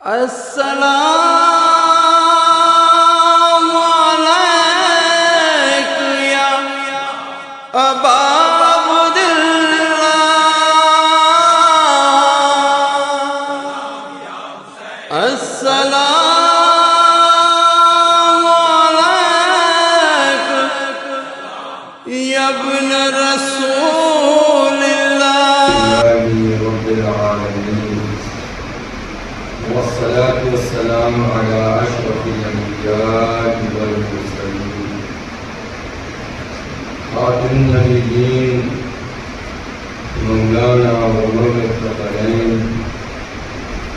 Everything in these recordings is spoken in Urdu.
السلام علیک یا ابا عبداللہ، السلام علیک یا ابن رسول اللہ رب العالمین، والصلاة والسلام على أشرف الأنبياء والمرسلين، خاتم النبيين مولانا ومولى الثقلين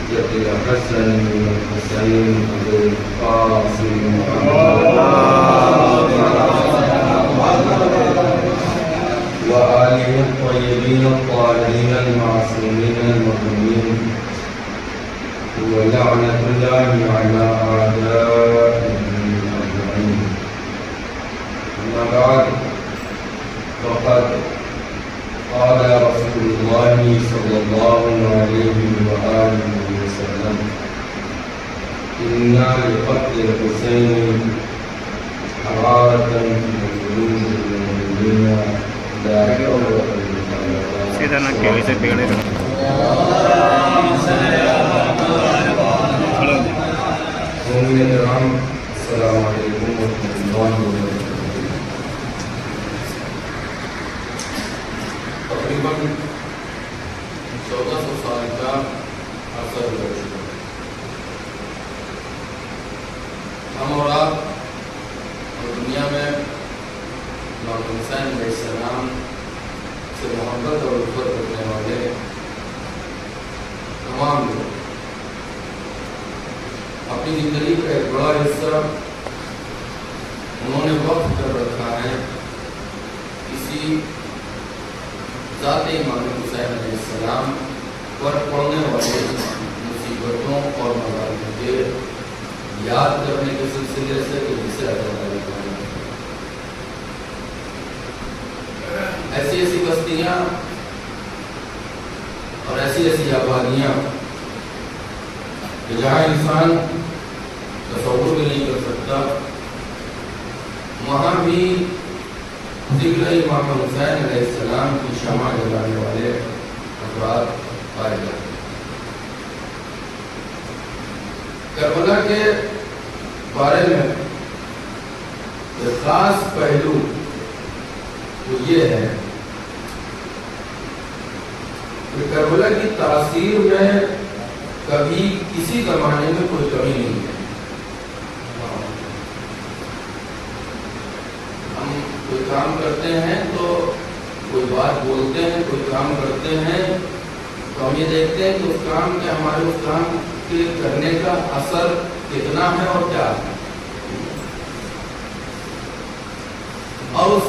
جد الحسن بن الحسين أبي القاسم محمد وآله الطيبين الطاهرين المعصومين المظلومين، ولعنة الله على أعدائهم أجمعين. أما بعد، فقد قال رسول الله صلى الله عليه وآله وسلم: إن لقتل الحسين حرارة في قلوب المؤمنين لا يؤمن سیدھا کیوی سے پیڑے السلام علیکم ورحمۃ اللہ وبرکاتہ. تقریباً 1400 سال کا عرصہ گزر چکا ہے. ہم اور آپ اور دنیا میں امام حسین علیہ السلام سے محبت اور الفت رکھنے والے تمام لوگ اپنی زندگی کا ایک بڑا حصہ انہوں نے وقف کر رکھا ہے اسی ذات امام حسین علیہ السلام پر پڑنے والے مصیبتوں اور مظالم کے یاد کرنے کے سلسلے سے کہ جسے ایسی ایسی بستیاں اور ایسی ایسی آبادیاں کہ جہاں انسان تصور بھی نہیں کر سکتا، وہاں بھی ذکر امام حسین علیہ السلام کی شمع جلانے والے افراد پائے جاتے ہیں. کربلا کے بارے میں ایک خاص پہلو وہ یہ ہے کہ کربلا کی تاثیر میں کبھی کسی زمانے میں کوئی کمی نہیں ہے. ہم کوئی کام کرتے ہیں تو کوئی بات بولتے ہیں، کوئی کام کرتے ہیں تو ہم یہ دیکھتے ہیں کہ اس کام کے ہمارے اس کام کے کرنے کا اثر کتنا ہے اور کیا ہے، اور اس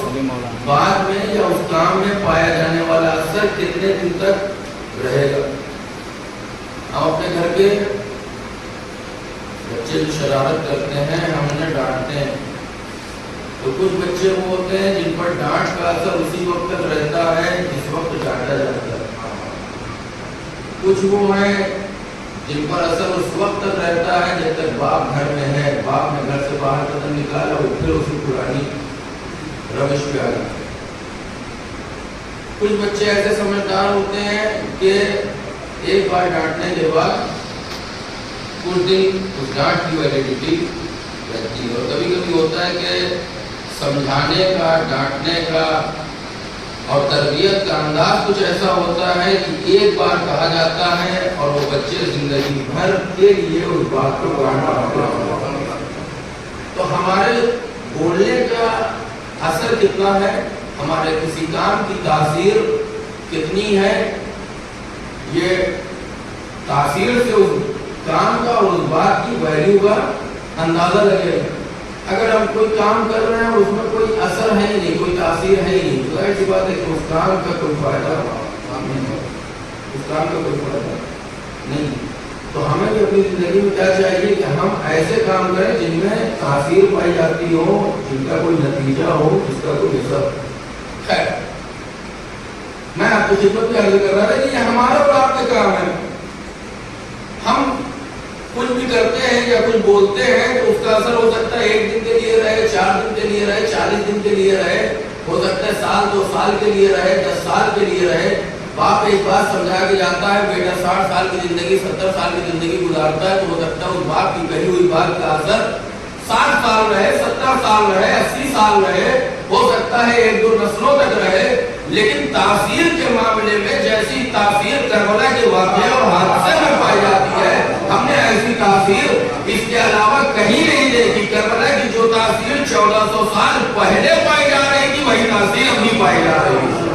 بات میں یا اس کام میں پایا جانے والا اثر کتنے دن تک رہے گا. ہم اپنے گھر کے بچے جو شرارت کرتے ہیں ہم انہیں ڈانٹتے ہیں، تو کچھ بچے وہ ہوتے ہیں جن پر ڈانٹ کا اثر اسی وقت تک رہتا ہے جس وقت ڈانٹا جاتا ہے. کچھ وہ ہیں جن پر اثر اس وقت تک رہتا ہے جب تک باپ گھر میں ہے، باپ نے گھر سے باہر قدم نکالا وہ پھر اسی پرانی روش پہ آ جاتے ہیں. کچھ بچے ایسے سمجھدار ہوتے ہیں کہ ایک بار ڈانٹنے کے بعد کچھ دن اس ڈانٹ کی ویلیڈیٹی رہتی ہے. اور کبھی کبھی ہوتا ہے کہ سمجھانے کا، ڈانٹنے کا اور تربیت کا انداز کچھ ایسا ہوتا ہے کہ ایک بار کہا جاتا ہے اور وہ بچے زندگی بھر کے لیے اس بات کو کاٹنا پڑتا ہے. تو ہمارے بولنے کا اثر کتنا ہے، ہمارے کسی کام کی تاثیر کتنی ہے، یہ تاثیر سے اس کام کا اور اس بات کی ویلیو کا اندازہ لگے گا. اگر ہم کوئی کام کر رہے ہیں اس میں کوئی اثر ہے ہی نہیں، کوئی تاثیر ہے ہی نہیں، تو ایسی بات ہے کہ اس کام کا کوئی فائدہ نہیں ہے، اس کام کا کوئی فائدہ نہیں. تو ہمیں بھی اپنی زندگی میں کیا چاہیے کہ ہم ایسے کام کریں جن میں تاثیر پائی جاتی ہو، جن کا کوئی نتیجہ ہو، جس کا کوئی اثر. خیر، میں آپ کو خدمت میں عرض کر رہا تھا کہ یہ ہمارا اور آپ کا کام ہے. ہم کچھ بھی کرتے ہیں یا کچھ بولتے ہیں تو اس کا اثر ہو سکتا ہے 1 دن کے لیے رہے، 4 دن کے لیے رہے، 40 دن کے لیے رہے، ہو سکتا ہے سال 2 سال کے لیے رہے، 10 سال کے لیے رہے۔ باپ ایک بات سمجھا کے جاتا ہے، بیٹا 60 سال کی زندگی 70 سال کی زندگی گزارتا ہے تو ہو سکتا ہے اس باپ کی کہی ہوئی بات کا اثر 60 سال رہے، 70 سال رہے، 80 سال رہے، ہو سکتا ہے 1-2 نسلوں تک رہے، لیکن تاثیر کے معاملے میں جیسی تاثیر کربلا کے واقعے اور حادثے میں پائی جاتی ہے، ہم نے ایسی تاثیر اس کے علاوہ کہیں نہیں دیکھی۔ کربلا کی جو تاثیر 1400 سال پہلے پائی جا رہی تھی وہی تاثیر اب بھی پائی جا رہی ہے۔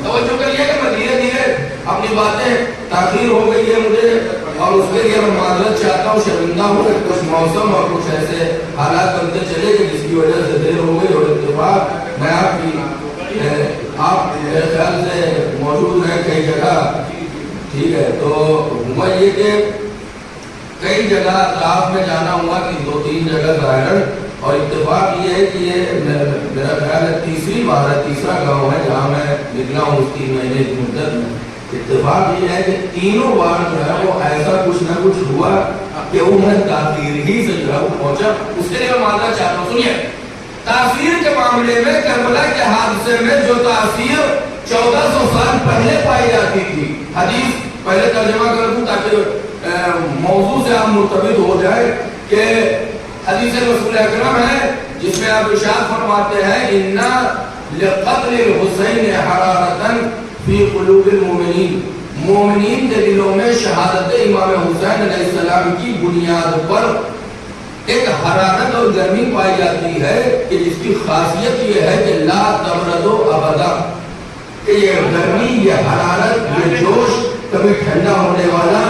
توجہ کریے کہ میں دھیرے دھیرے اپنی باتیں تاخیر ہو گئی ہے مجھے، اور اس کے لیے میں معذرت چاہتا ہوں، شرمندہ ہوں کہ کچھ موسم اور کچھ ایسے حالات بنتے چلے کہ جس کی وجہ سے دیر ہو گئی، اور اتفاق میں آپ میرے خیال سے موجود ہیں کئی جگہ، ٹھیک ہے، تو ہوا یہ کہ کئی جگہ اطراف میں جانا ہوا کہ 2-3 جگہ ظاہر، اور اتفاق یہ ہے کہ یہ میرا خیال ہے تیسری بار ہے، تیسرا گاؤں ہے جہاں میں نکلا ہوں اس 3 مہینے کی مدت میں۔ اتفاق یہ ہے کہ تینوں بار جو ہے وہ ایسا کچھ نہ کچھ ہوا کہ وہ میں تاثیر ہی سے جو ہے وہ پہنچا۔ اس کے لیے میں معذرت چاہتا ہوں۔ سنیے، تاثیر کے معاملے میں کربلا کے حادثے میں جو تاثیر 1400 سال پہلے پائی جاتی تھی، حدیث پہلے ترجمہ کر دوں تاکہ موضوع سے آپ مرتبط ہو جائے، کہ حدیث رسول اکرم ہے جس میں آپ ارشاد فرماتے ہیں اِنَّا لِقَتْلِ الْحُسَيْنِ حَرَارَةً فِي قُلُوبِ الْمُؤْمِنِينَ، مومنین کے دلوں میں شہادت امام حسین علیہ السلام کی بنیاد پر ایک حرارت اور گرمی پائی جاتی ہے کہ جس کی خاصیت یہ ہے کہ لا تبرد ابدا، کہ یہ گرمی، یہ حرارت، یہ جوش کبھی ٹھنڈا ہونے والا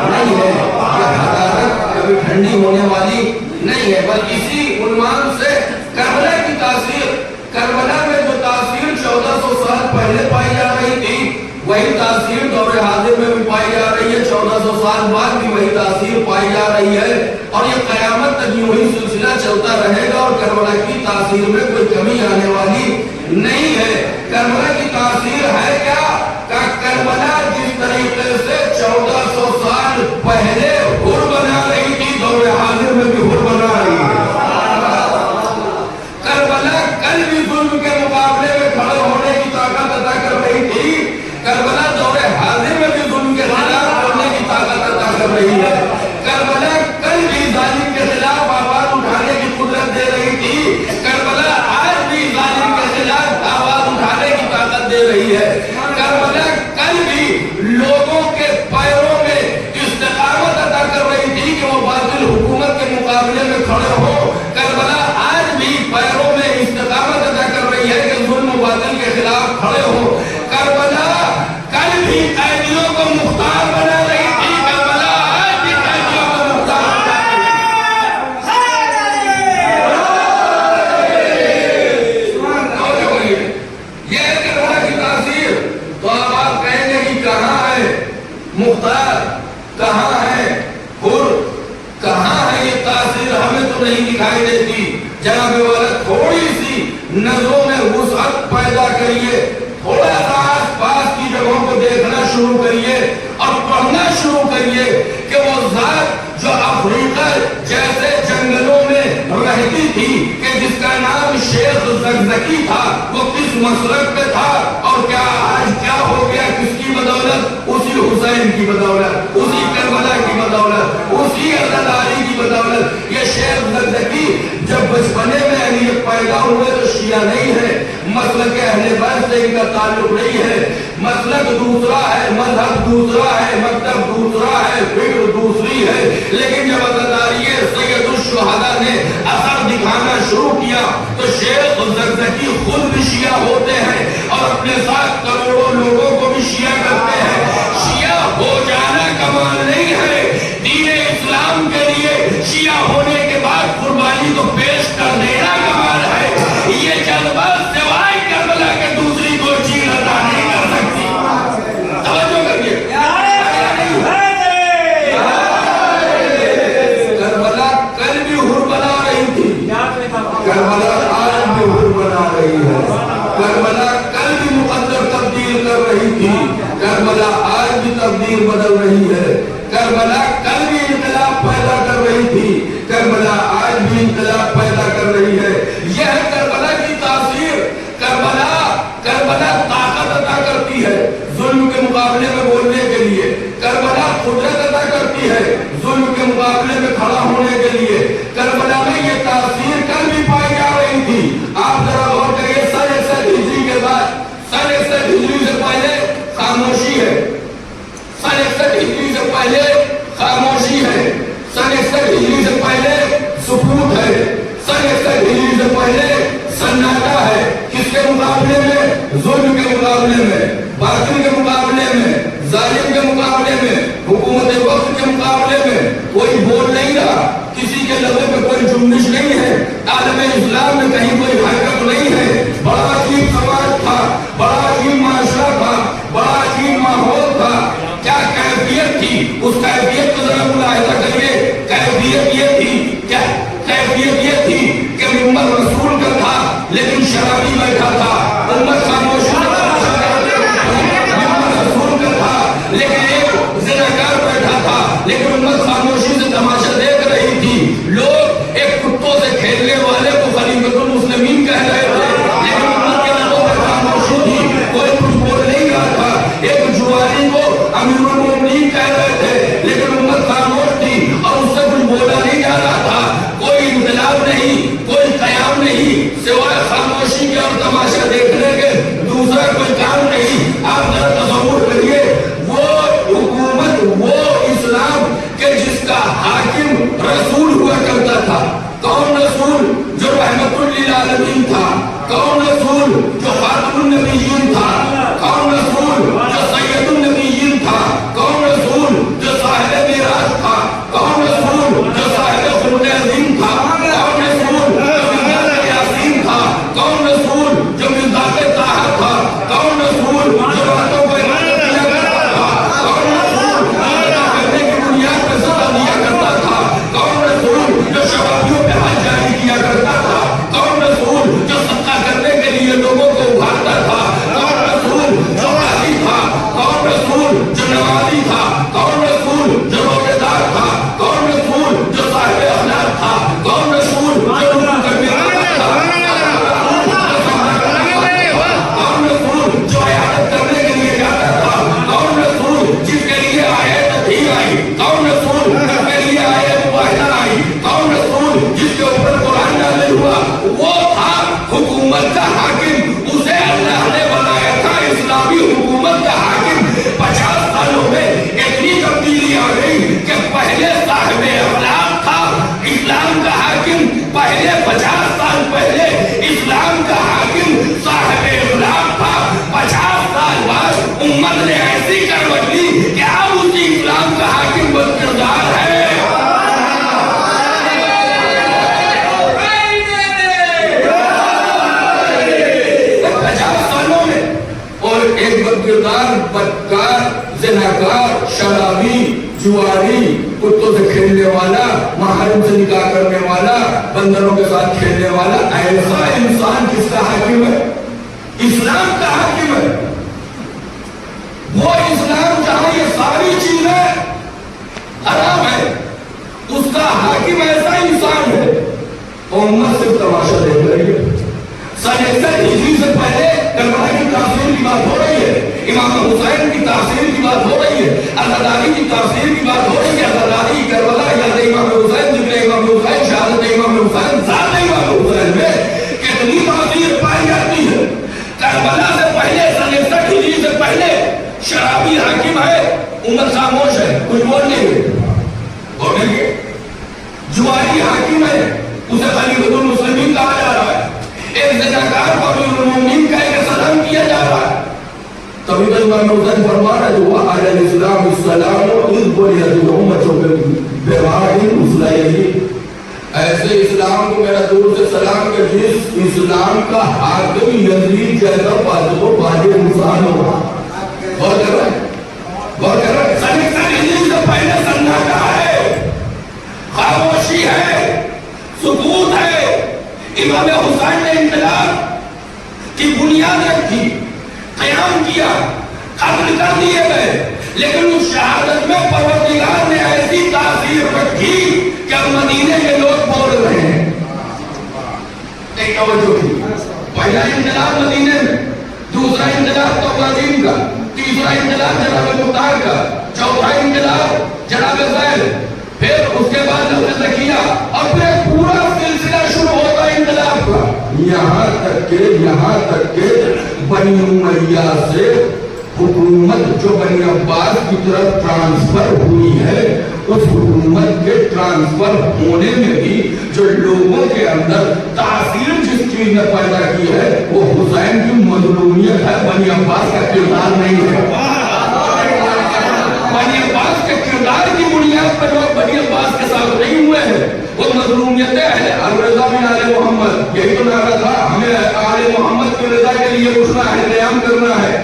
نہیں ہے، یہ حرارت کبھی ٹھنڈی ہونے والی نہیں ہے، بلکہ اسی عنوان سے کربلا کی تاثیر، کربلا میں جو تاثیر 1400 سال پہلے پائی جا رہی تھی وہی تاثیر دور حاضر میں بھی پائی جا رہی ہے، 1400 سال بعد بھی وہی تاثیر پائی جا رہی ہے، اور یہ قیامت تک یوں ہی سلسلہ چلتا رہے گا، اور کربلا کی تاثیر میں کوئی کمی آنے والی نہیں ہے۔ کربلا کی تاثیر ہے کیا؟ کہ کربلا جس طریقے سے 1400 سال پہلے حر بنا رہی تھی دور حاضر میں بھی حر بنا رہی ہے۔ کربلا کل بھی ظلم کے مقابلے میں کھڑے ہونے کی طاقت عطا کر رہی تھی، کربلا دور حاضر میں بھی ظلم کے خلاف بولنے کی طاقت عطا کر رہی ہے۔ کربلا کل بھی ظالم کے خلاف آواز اٹھانے کی قدرت دے رہی تھی، کربلا آج بھی ظالم کے خلاف آواز اٹھانے کی طاقت دے رہی ہے۔ کربلا کل بھی لوگوں کے پیروں میں استقامت عطا کر رہی تھی کہ وہ باطل حکومت کے مقابلے میں کھڑے ہو، کربلا آج بھی پیروں میں استقامت عطا کر رہی ہے کہ ظلم و باطل کے خلاف کھڑے ہو۔ کربلا کل بھی قیدیوں کو مختار بنا رہی تھی، کربلا آج بھی قیدیوں کو مختار بنا رہی ہے۔ یہ ہے کربلا کی تاثیر۔ تو اب آپ کہیں گے کہ کہاں ہے مختار، کہاں ہے حر، کہاں ہے یہ تاثیر، ہمیں تو نہیں دکھائی دیتی۔ جناب والا تھوڑی سی نظروں میں وسعت پیدا کریے، تھوڑا سا آس پاس کی جگہوں کو دیکھنا شروع کریے اور پڑھنا شروع کریے کہ وہ ذات جو افریقہ جیسے جنگلوں میں رہتی تھی، کہ جس کا نام شیخ زکزکی تھا، وہ کس مسلک پہ تھا، اور کیا آج کیا ہو گیا، کس کی بدولت؟ اسی حسین کی بدولت، اسی کربلا کی بدولت، اسی عزاداری کی بدولت۔ یہ شیخ زکزکی جب بچپنے میں اہلیت پیدا ہوئے تو شیعہ نہیں ہے، مسلک اہل بیت سے ان کا تعلق نہیں ہے، مسلک دوسرا ہے، مذہب دوسرا ہے، مکتب دوسرا ہے، فکر دوسری ہے، لیکن جب عزاداری سید الشہداء نے اثر دکھانا شروع کیا تو شیخ زکزکی خود بھی شیعہ ہوتے ہیں اور اپنے ساتھ کروڑوں لوگوں کو بھی شیعہ کرتے ہیں۔ شیعہ ہو جانا کمال نہیں ہے، دین اسلام کے لیے شیعہ ہونے کے بعد قربانی کو پیش کر دینا کمال ہے۔ یہ جذبہ سوائے کربلا کے دوسری کوئی چیز عطا نہیں کر سکتی۔ توجہ کریے، کربلا کل بھی حر بنا رہی تھی، کربلا آج بھی حر بنا رہی ہے، کربلا کل بھی مقدر تبدیل کر رہی تھی، کربلا آج بھی تبدیل بدل رہی ہے، کربلا کل بھی انقلاب پیدا کر ظلم کے مقابلے میں کھڑا ہونے کے لیے کربلا میں یہ تاثیر کل بھی پائی جا رہی تھی. آپ ذرا غور کریے, 61 ہجری کے بعد 61 ہجری سے پہلے خاموشی ہے, 61 ہجری سے پہلے خاموشی ہے, 61 ہجری سے پہلے سکوت ہے, 61 ہجری سے پہلے سناٹا ہے. کس کے مقابلے میں؟ ظلم کے مقابلے میں, باطل کے مقابلے میں, ظالم کے مقابلے میں, حکومت وقت کے مقابلے میں کوئی بول نہیں رہا, کسی کے لبے پہ کوئی جنبش نہیں ہے, عالم اسلام میں کہیں کوئی حرکت نہیں ہے. بڑا عجیب سماج تھا, بڑا عجیب معاشرہ تھا, بڑا عجیب ماحول تھا. کیا کیفیت تھی؟ اس کیفیت کو ذرا ملاحظہ کریے. کیفیت یہ تھی, کیا کیفیت یہ تھی کہ ممبر رسول کا تھا لیکن شرابی بیٹھا تھا, امت خاموش لیکن ایک زناکار بیٹھا تھا, لیکن امت خاموشی سے تماشا دیکھ رہی تھی. لوگ ایک کتوں سے کھیلنے والے کو خلیفۃ المسلمین کہہ رہے تھے, لیکن امت کے لبوں پر خاموشی تھی, کوئی کچھ بول نہیں رہا تھا. ایک جواری کو امیر المومنین کہہ رہے تھے, لیکن امت خاموش تھی اور اس سے کچھ بولا نہیں جا رہا تھا. کوئی انقلاب نہیں, کوئی قیام نہیں, سوائے خاموشی کے اور تماشا دیکھنے کے دوسرا کوئی کام نہیں. آپ ذرا تصور کریے, وہ اسلام کے جس کا حاکم رسول ہوا کرتا تھا. کون رسول؟ جو رحمت للعالمین تھا. کون رسول؟ جو خاتم النبیین تھا. کون رسول؟ جو سید النبیین تھا. کون رسول؟ جو صاحب معراج تھا. کون رسول؟ جو صاحب خلق عظیم تھا. کون رسول؟ جو مزاج یاسین تھا. کون رسول؟ جو مزاج طاہر تھا. کون رسول؟ جو راتوں کو شبابیوں پہ حج جاری کیا کرتا تھا. کون رسول؟ جو صدقہ کرنے کے لیے لوگوں کو ابھارتا تھا. کون رسول؟ جو قاضی تھا. کون رسول؟ جو نمازی تھا. کون رسول؟ جو روزے دار تھا. کون رسول؟ جو صاحب اخلاق تھا. کون رسول؟ جو رکوع کرنے والا تھا. کون رسول؟ جو عیادت کرنے کے لیے جاتا تھا. کون رسول؟ جس کے لیے آیت بھی آئی. کون رسول؟ جس کے لیے آیت مباہدہ آئی. کون رسول؟ جس کے اوپر قرآن نازل ہوا. وہ تھا حکومت کا حاکم, اسے اللہ نے بنایا تھا اسلامی حکومت کا حاکم. 50 سالوں میں اتنی تبدیلی آ گئی کہ پہلے صاحب اخلاق تھا اسلام کا حاکم. پہلے 50 سال پہلے اسلام کا حاکم صاحب اخلاق تھا. 50 سال بعد امت نے ایسی کروٹ لی کہ اب اسی اسلام کا حاکم بدکردار ہے. ایک بدکردار, بدکار, زناکار, شرابی, جواری, کتوں سے کھیلنے والا, محارم سے نکاح کرنے والا, بندروں کے ساتھ کھیلنے والا, ایسا انسان کس کا حاکم ہے؟ اسلام کا حاکم ہے. وہ اسلام جہاں یہ ساری چیزیں حرام ہے, اس کا حاکم ایسا انسان ہے. امت صرف تماشا دیکھ رہی ہے. 61 ہجری سے پہلے کربلا کی تاثیر کی بات ہو رہی ہے, امام حسین کی تاثیر کی بات ہو رہی ہے, عزاداری کی تاثیر کی بات ہو رہی ہے. عزاداری, کربلا, یاد امام حسین, ذکر امام حسین, شہادت امام حسین, ذات امام حسین میں کتنی تاثیر پائی جاتی ہے. کربلا سے پہلے 61 ہجری سے پہلے شرابی حاکم ہے, امت خاموش ہے, کچھ بول نہیں گئے. جواری حاکم ہے, اسے خلیفۃ المسلمین کہا جا رہا ہے. ایک زناکار کو امیر المومنین کہہ کے سلام کیا جا رہا ہے. تبھی تو امام حسین فرما رہا ہے وہ علی الاسلام السلام اذ بلیت الامت بواحد مسلمین. ایسے اسلام کو میرا دور سے سلام کہ جس اسلام کا حاکم یزید جیسا فاسق و فاجر انسان ہو. غور کر رہے ہیں, غور کر رہے ہیں. سنی سے پہلے سناٹا ہے, خاموشی ہے, سکوت ہے. امام حسین نے انقلاب کی بنیاد رکھی, قیام کیا, قتل کر دیے گئے, لیکن اس شہادت میں پروردگار نے ایسی تاثیر رکھی کہ اب مدینے کے لوگ بول رہے ہیں. ایک توجہ کی, پہلا انقلاب مدینے میں, دوسرا انقلاب توازین کا, تیسرا انقلاب جناب مختار کا, چوتھا انقلاب جناب زید, پھر یہاں تک کہ بنی امیہ سے حکومت جو بنی عباس کی طرف ٹرانسفر ہوئی ہے، اس حکومت کے ٹرانسفر ہونے میں بھی جو لوگوں کے اندر تاثیر جس چیز نے پیدا کی ہے وہ حسین کی مظلومیت ہے، بنی عباس کا کردار نہیں ہے۔ بنی عباس کے کردار کی بنیاد پر لوگ بنی عباس کے ساتھ نہیں ہوئے ہیں، وہ مظلومیتیں ہیں۔ الرضا بن آل محمد، یہی تو نعرہ تھا، ہمیں آل محمد کی رضا کے لیے اٹھنا ہے، قیام کرنا ہے۔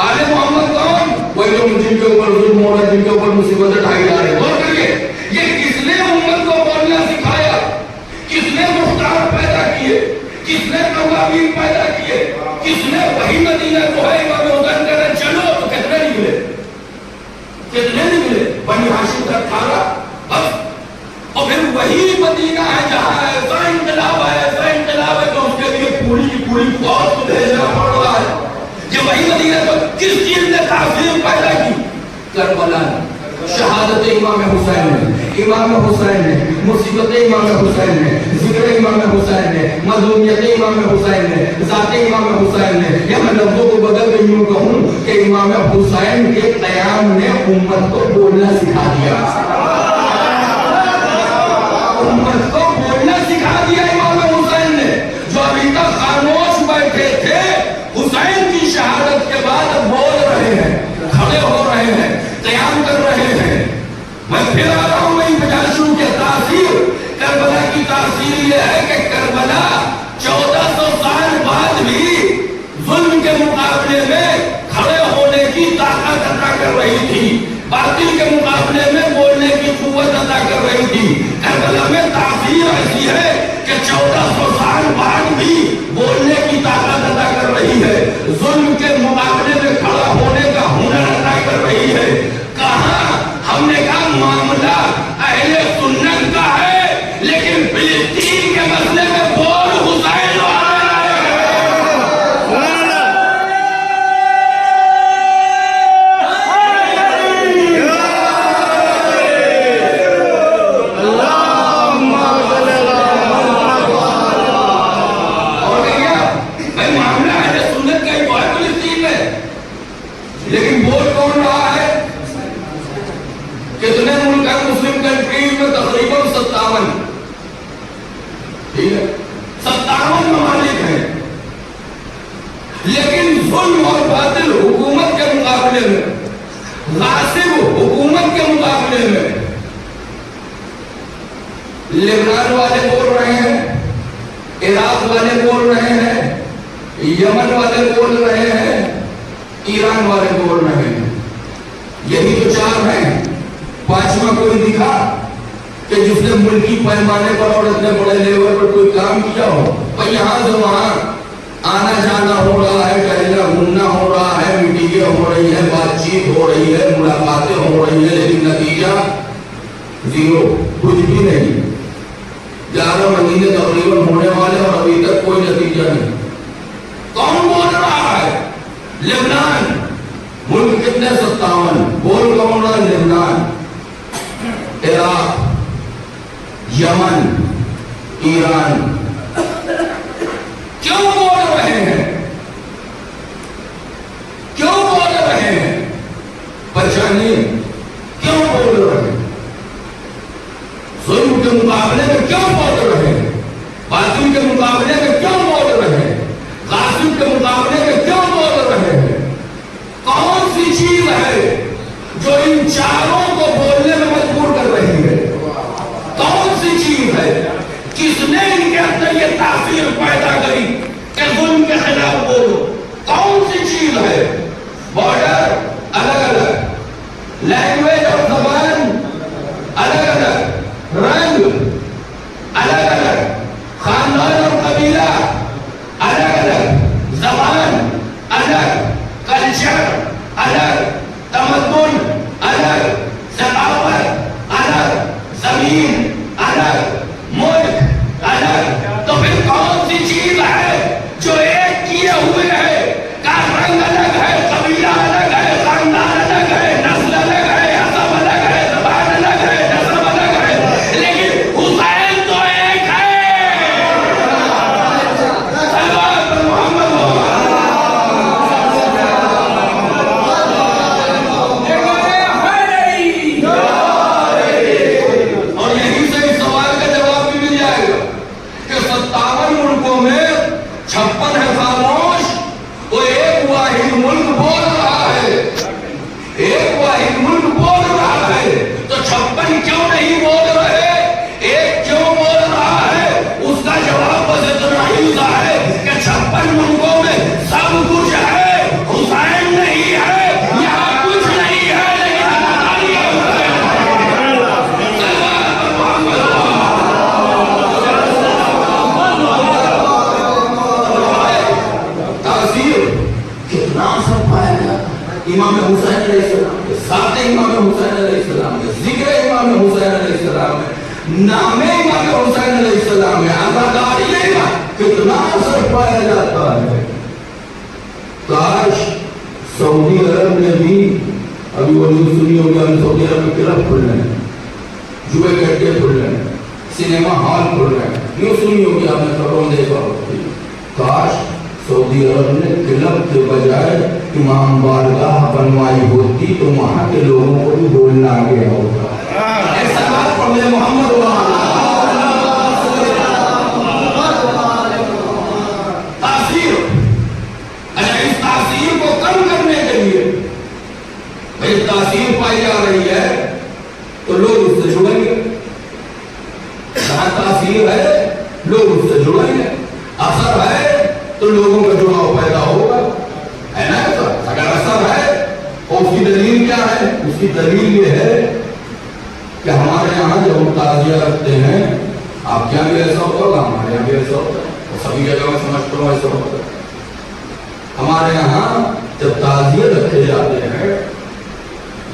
آل محمد کون؟ وہی لوگ جن کے اوپر ظلم ہو رہا ہے، جن کے اوپر مصیبتیں ڈھائی جا رہے ہیں۔ غور کریے، یہ کس نے امت کو بولنا سکھایا؟ کس نے مختار پیدا کیے؟ کس نے قوامین پیدا کیے؟ کس نے وہی مدینہ کو ہے امام حسین کہہ رہے چلو تو کتنے نکلے؟ کتنے نکلے؟ بنی ہاشم کا 18 بس، اور پھر وہی مدینہ ہے جہاں ایسا انقلاب ہے تو اس کے لیے پوری کی پوری فوج کو بھیجنا پڑ رہا ہے۔ یہ وہی مدینہ تو کس چیز نے تاثیر پیدا کی؟ کربلا نے، شہادت امام حسین نے، امام حسین نے، مصیبت امام حسین نے، ذکر امام حسین نے، مظلومیت امام حسین نے، ذات امام حسین نے۔ یا میں لفظوں کو بدل کے یوں کہوں کہ امام حسین کے قیام نے امت کو بولنا سکھا دیا، امت کو بولنا سکھا دیا امام حسین نے۔ جو ابھی تک خاموش بیٹھے تھے، حسین کی شہادت کے بعد بول رہے ہیں، کھڑے ہو رہے ہیں، قیام کر رہے ہیں۔ میں پھر آ رہا ہوں، میں بجاشوں کے تاثیر، کربلا کی تاثیر یہ ہے کہ کربلا 1400 سال بعد بھی ظلم کے مقابلے میں کھڑے ہونے کی طاقت عطا کر رہی تھی، باطل کے مقابلے میں بولنے کی قوت عطا کر رہی تھی۔ کربلا میں تاثیر ایسی ہے کہ 1400 سال بعد بھی بولنے کی طاقت عطا کر رہی ہے، ظلم کے مقابلے میں کھڑا ہونے کا ہنر عطا کر رہی ہے۔ کہاں ہم نے کہا معاملہ اہل سنت کا ہے، لیکن فلسطین کے مسئلے میں بول حسین لیکن بول کون رہا ہے؟ کتنے ملک ہیں مسلم کنٹریز میں؟ تقریباً 57، ٹھیک ہے، 57 ممالک ہیں، لیکن ظلم اور باطل حکومت کے مقابلے میں، غاصب حکومت کے مقابلے میں لبنان والے بول رہے ہیں، عراق والے بول رہے ہیں، یمن والے بول رہے ہیں، ایران والے بول رہے ہیں۔ یہی تو 4 ہیں، 5واں کوئی دکھا کہ جس نے ملکی پیمانے پر اور اتنے بڑے لیول پر کوئی کام کیا ہو؟ اور یہاں سے وہاں آنا جانا ہو رہا ہے، ٹہلنا گھومنا ہو رہا ہے، میٹنگیں ہو رہی ہیں، بات چیت ہو رہی ہے، ملاقاتیں ہو رہی ہیں، لیکن نتیجہ زیرو، کچھ بھی نہیں۔ 11 مہینے تقریباً ہونے والے اور ابھی تک کوئی نتیجہ نہیں۔ کون بول رہا ہے؟ لبنان، ملک کتنے؟ 57، بول کون رہا ہے؟ لبنان، عراق، یمن، ایران۔ کیوں بول رہے ہیں؟ کیوں بول رہے ہیں؟ پریشانی کیوں بول رہے ہیں؟ ظلم کے مقابلے میں کیوں بول رہے ہیں؟ باطل کے مقابلے میں کیوں بول رہے ہیں؟ غاصب کے مقابلے میں کیوں بول رہے ہیں؟ کون سی چیز ہے جو ان چاروں کو بولنے میں مجبور کر رہی ہے؟ کون سی چیز ہے؟ کس نے ان کے اندر یہ تاثیر پیدا کری کہ ظلم کے خلاف بولو؟ کون سی چیز ہے؟ بارڈر الگ الگ، لینگویج اور زبان الگ الگ، رنگ الگ الگ، خاندان اور قبیلہ الگ الگ، زبان الگ، کلچر الگ، تمدن الگ، ثقافت الگ، زمین الگ، ملک الگ۔ تو پھر کون سی چیز ہے جو ایک کیے ہوئے ہے؟ کا رنگ الگ ہے، قبیلہ الگ ہے، خاندان الگ ہے، نسل الگ ہے، حسب الگ ہے، زبان الگ ہے، نسب الگ ہے، لیکن حسین تو ایک ہے۔ حسین علیہ السلام ہے, نام امام حسین علیہ السلام ہے, ازاداری کا کتنا اثر پایا جاتا ہے. کاش سعودی عرب نے بھی, ابھی وہ نیوز سنی ہوگی, ہم سعودی عرب میں کلب کھل رہے ہیں, جوئے کٹے کھل رہے ہیں, سینما ہال کھل رہے ہیں, نیوز سنی ہوگی, آپ نے خبروں دیکھا ہوگی. کاش سعودی عرب نے کلب کے بجائے امام بارگاہ بنوائی ہوتی تو وہاں کے لوگوں کو بھی بولنا آ گیا ہوتا. ایسا بات پڑھ لے محمد تاثیر. اچھا, اس تاثیر کو کم کرنے کے لیے بھائی تاثیر پائی جا رہی ہے تو لوگ اس سے جڑیں گے. جہاں تاثیر ہے لوگ اس سے جڑیں گے, اثر ہے تو لوگوں کا جڑاؤ پیدا ہوگا, ہے نا ایسا. اگر اثر ہے تو اس کی دلیل کیا ہے؟ اس کی دلیل یہ ہے کہ ہمارے یہاں جب ہم تعزیہ رکھتے ہیں, آپ کیا بھی ایسا ہوگا, ہمارے یہاں بھی ایسا ہوتا ہے, اور سبھی جگہ میں سمجھتا ہوں ایسا ہوتا ہے. ہمارے یہاں جب تعزیہ رکھے جاتے ہیں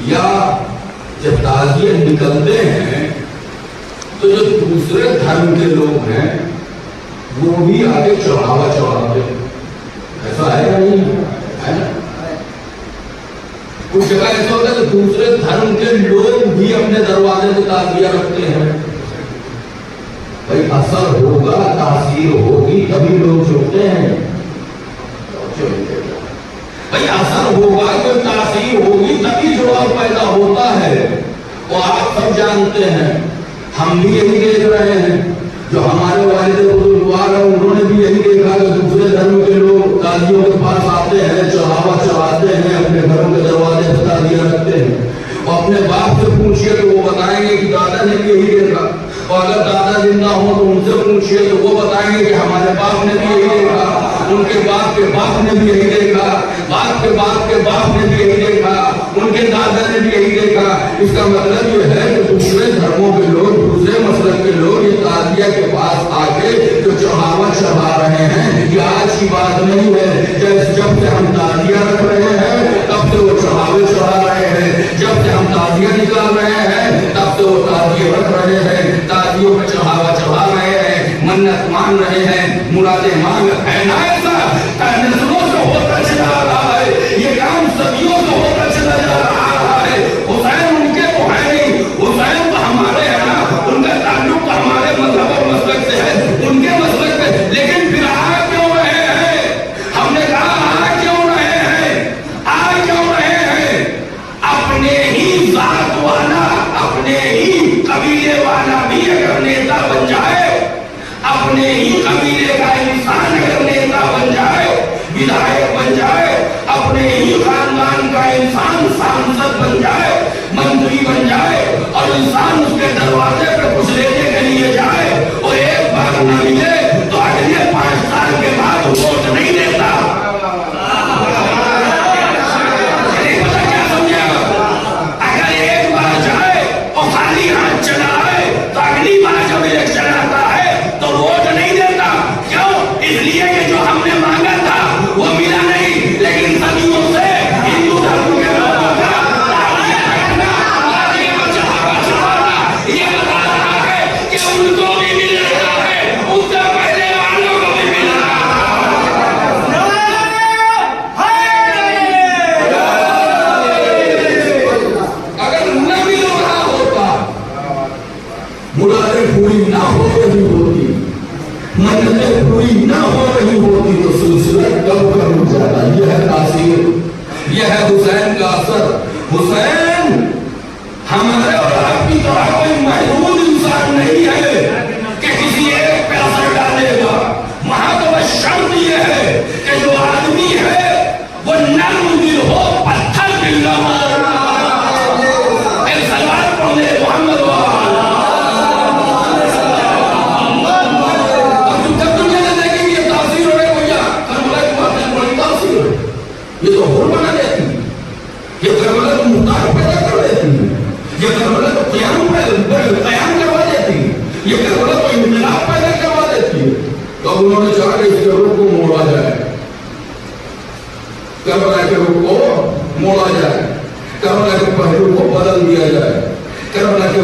یا جب تعزیہ نکلتے ہیں تو جو دوسرے دھرم کے لوگ ہیں وہ بھی آگے چڑھاوا چڑھاتے ہیں. ایسا ہے یا نہیں ہے نا؟ کچھ جگہ ایسا ہوتا ہے کہ دوسرے دھرم کے لوگ بھی اپنے دروازے پہ تعزیہ رکھتے ہیں. بھائی اثر ہوگا, تاثیر ہوگی, تبھی لوگ جڑتے ہیں. بھائی اثر ہوگا, کوئی تاثیر ہوگی, تبھی جڑاؤ پیدا ہوتا ہے. اور آپ سب جانتے ہیں, ہم بھی یہی دیکھ رہے ہیں, جو ہمارے والد بزرگوار ہیں انہوں نے بھی یہی دیکھا کہ دوسرے دھرم کے لوگ قاضیوں کے پاس آتے ہیں, چڑھاوا چڑھاتے ہیں, اپنے گھروں کے دروازے پہ تعزیہ رکھتے ہیں. اور اپنے باپ سے پوچھئے تو وہ بتائیں گے کہ دادا نے بھی یہی دیکھا, اور اگر دادا زندہ ہوں تو ان سے پوچھئے تو وہ بتائیں گے کہ ہمارے باپ نے بھی یہی دیکھا, ان کے باپ کے باپ نے بھی یہی دیکھا, باپ کے باپ کے باپ نے بھی یہی دیکھا, ان کے دادا نے بھی یہی دیکھا. اس کا مطلب یہ ہے کہ دوسرے دھرموں کے لوگ, دوسرے مسلک کے لوگ یہ تعزیہ کے پاس آ کے جو چڑھاوا چڑھا رہے ہیں, یہ آج کی بات نہیں ہے. جب سے ہم تعزیہ رکھ رہے ہیں تب سے وہ چڑھاوے چڑھا رہے ہیں, جب سے ہم تعزیہ نکال رہے ہیں تب سے وہ تعزیہ رکھ رہے ہیں, تعزیوں میں چڑھاوا چڑھا رہے ہیں, منت مان رہے ہیں, مرادیں مانگ رہے ہیں. ایسا نسلوں سے ہوتا چلا رہا ہے, یہ کام صدیوں سے ہوتا چلا جا رہا ہے. حسین ان کے تو ہے نہیں, حسین تو ہمارے ہیں نا, ان کا تعلق تو ہمارے مذہب اور مسلک سے ہے, ان کے مسلک سے. لیکن پھر آ کیوں رہے ہیں؟ ہم نے کہا آ کیوں رہے ہیں, آ کیوں رہے ہیں؟ اپنے ہی ذات والا, اپنے ہی قبیلے والا بھی اگر نیتا بن جائے, اپنے ہی قبیلے کا انسان اگر نیتا بن جائے, ودھایک بن جائے, اپنے ہی خاندان کا انسان سانسد بن جائے, منتری بن جائے, اور انسان اس کے دروازے پہ کچھ لینے کے لیے جائے اور ایک بار نہ ملے تو اگلے 5 سال کے بعد ووٹ نہیں دیتا. کیا سمجھا؟ اگر ایک بار جائے اور خالی ہاتھ چلا آئے تو اگلی بار جب الیکشن آتا ہے تو ووٹ نہیں دیتا. کیوں؟ اس لیے کہ جو ہم نے مانگا تھا وہ ملا نہیں. لیکن صدیوں سے ہندو دھرم کے لوگوں کا یہ بتا رہا ہے کہ ان کو بھی مل رہا ہے, ان سے پہلے والوں کو بھی مل رہا ہے. اگر نہ مل رہا ہوتا, مرادیں پوری نہ ہو رہی ہوتی, منتیں پوری نہ ہو رہی ہوتی تو سلسلہ کب کر رک جاتا. یہ ہے تاثیر, یہ ہے حسین کا اثر. حسین ہمارے اور آپ کی طرح کوئی محدود انسان نہیں ہے کہ کسی ایک پہ اثر ڈالے گا. وہاں تو بس شرط یہ ہے کہ جو آدمی ہے وہ نرم دل ہو, پتھر دل نہ ہو. ایک سلوات پڑھ لے محمد یہ تو ہو بنا دیتی, یہ کربلا تو مختار پیدا کر دیتی, یہ کربلا تو قیام کروا دیتی, یہ کربلا تو انقلاب پیدا کروا دیتی. تو اب انہوں نے چاہا کہ اس کے رخ کو موڑا جائے, کربلا کے رخ کو موڑا جائے, کربلا کے پہلو کو بدل دیا جائے, کربلا کے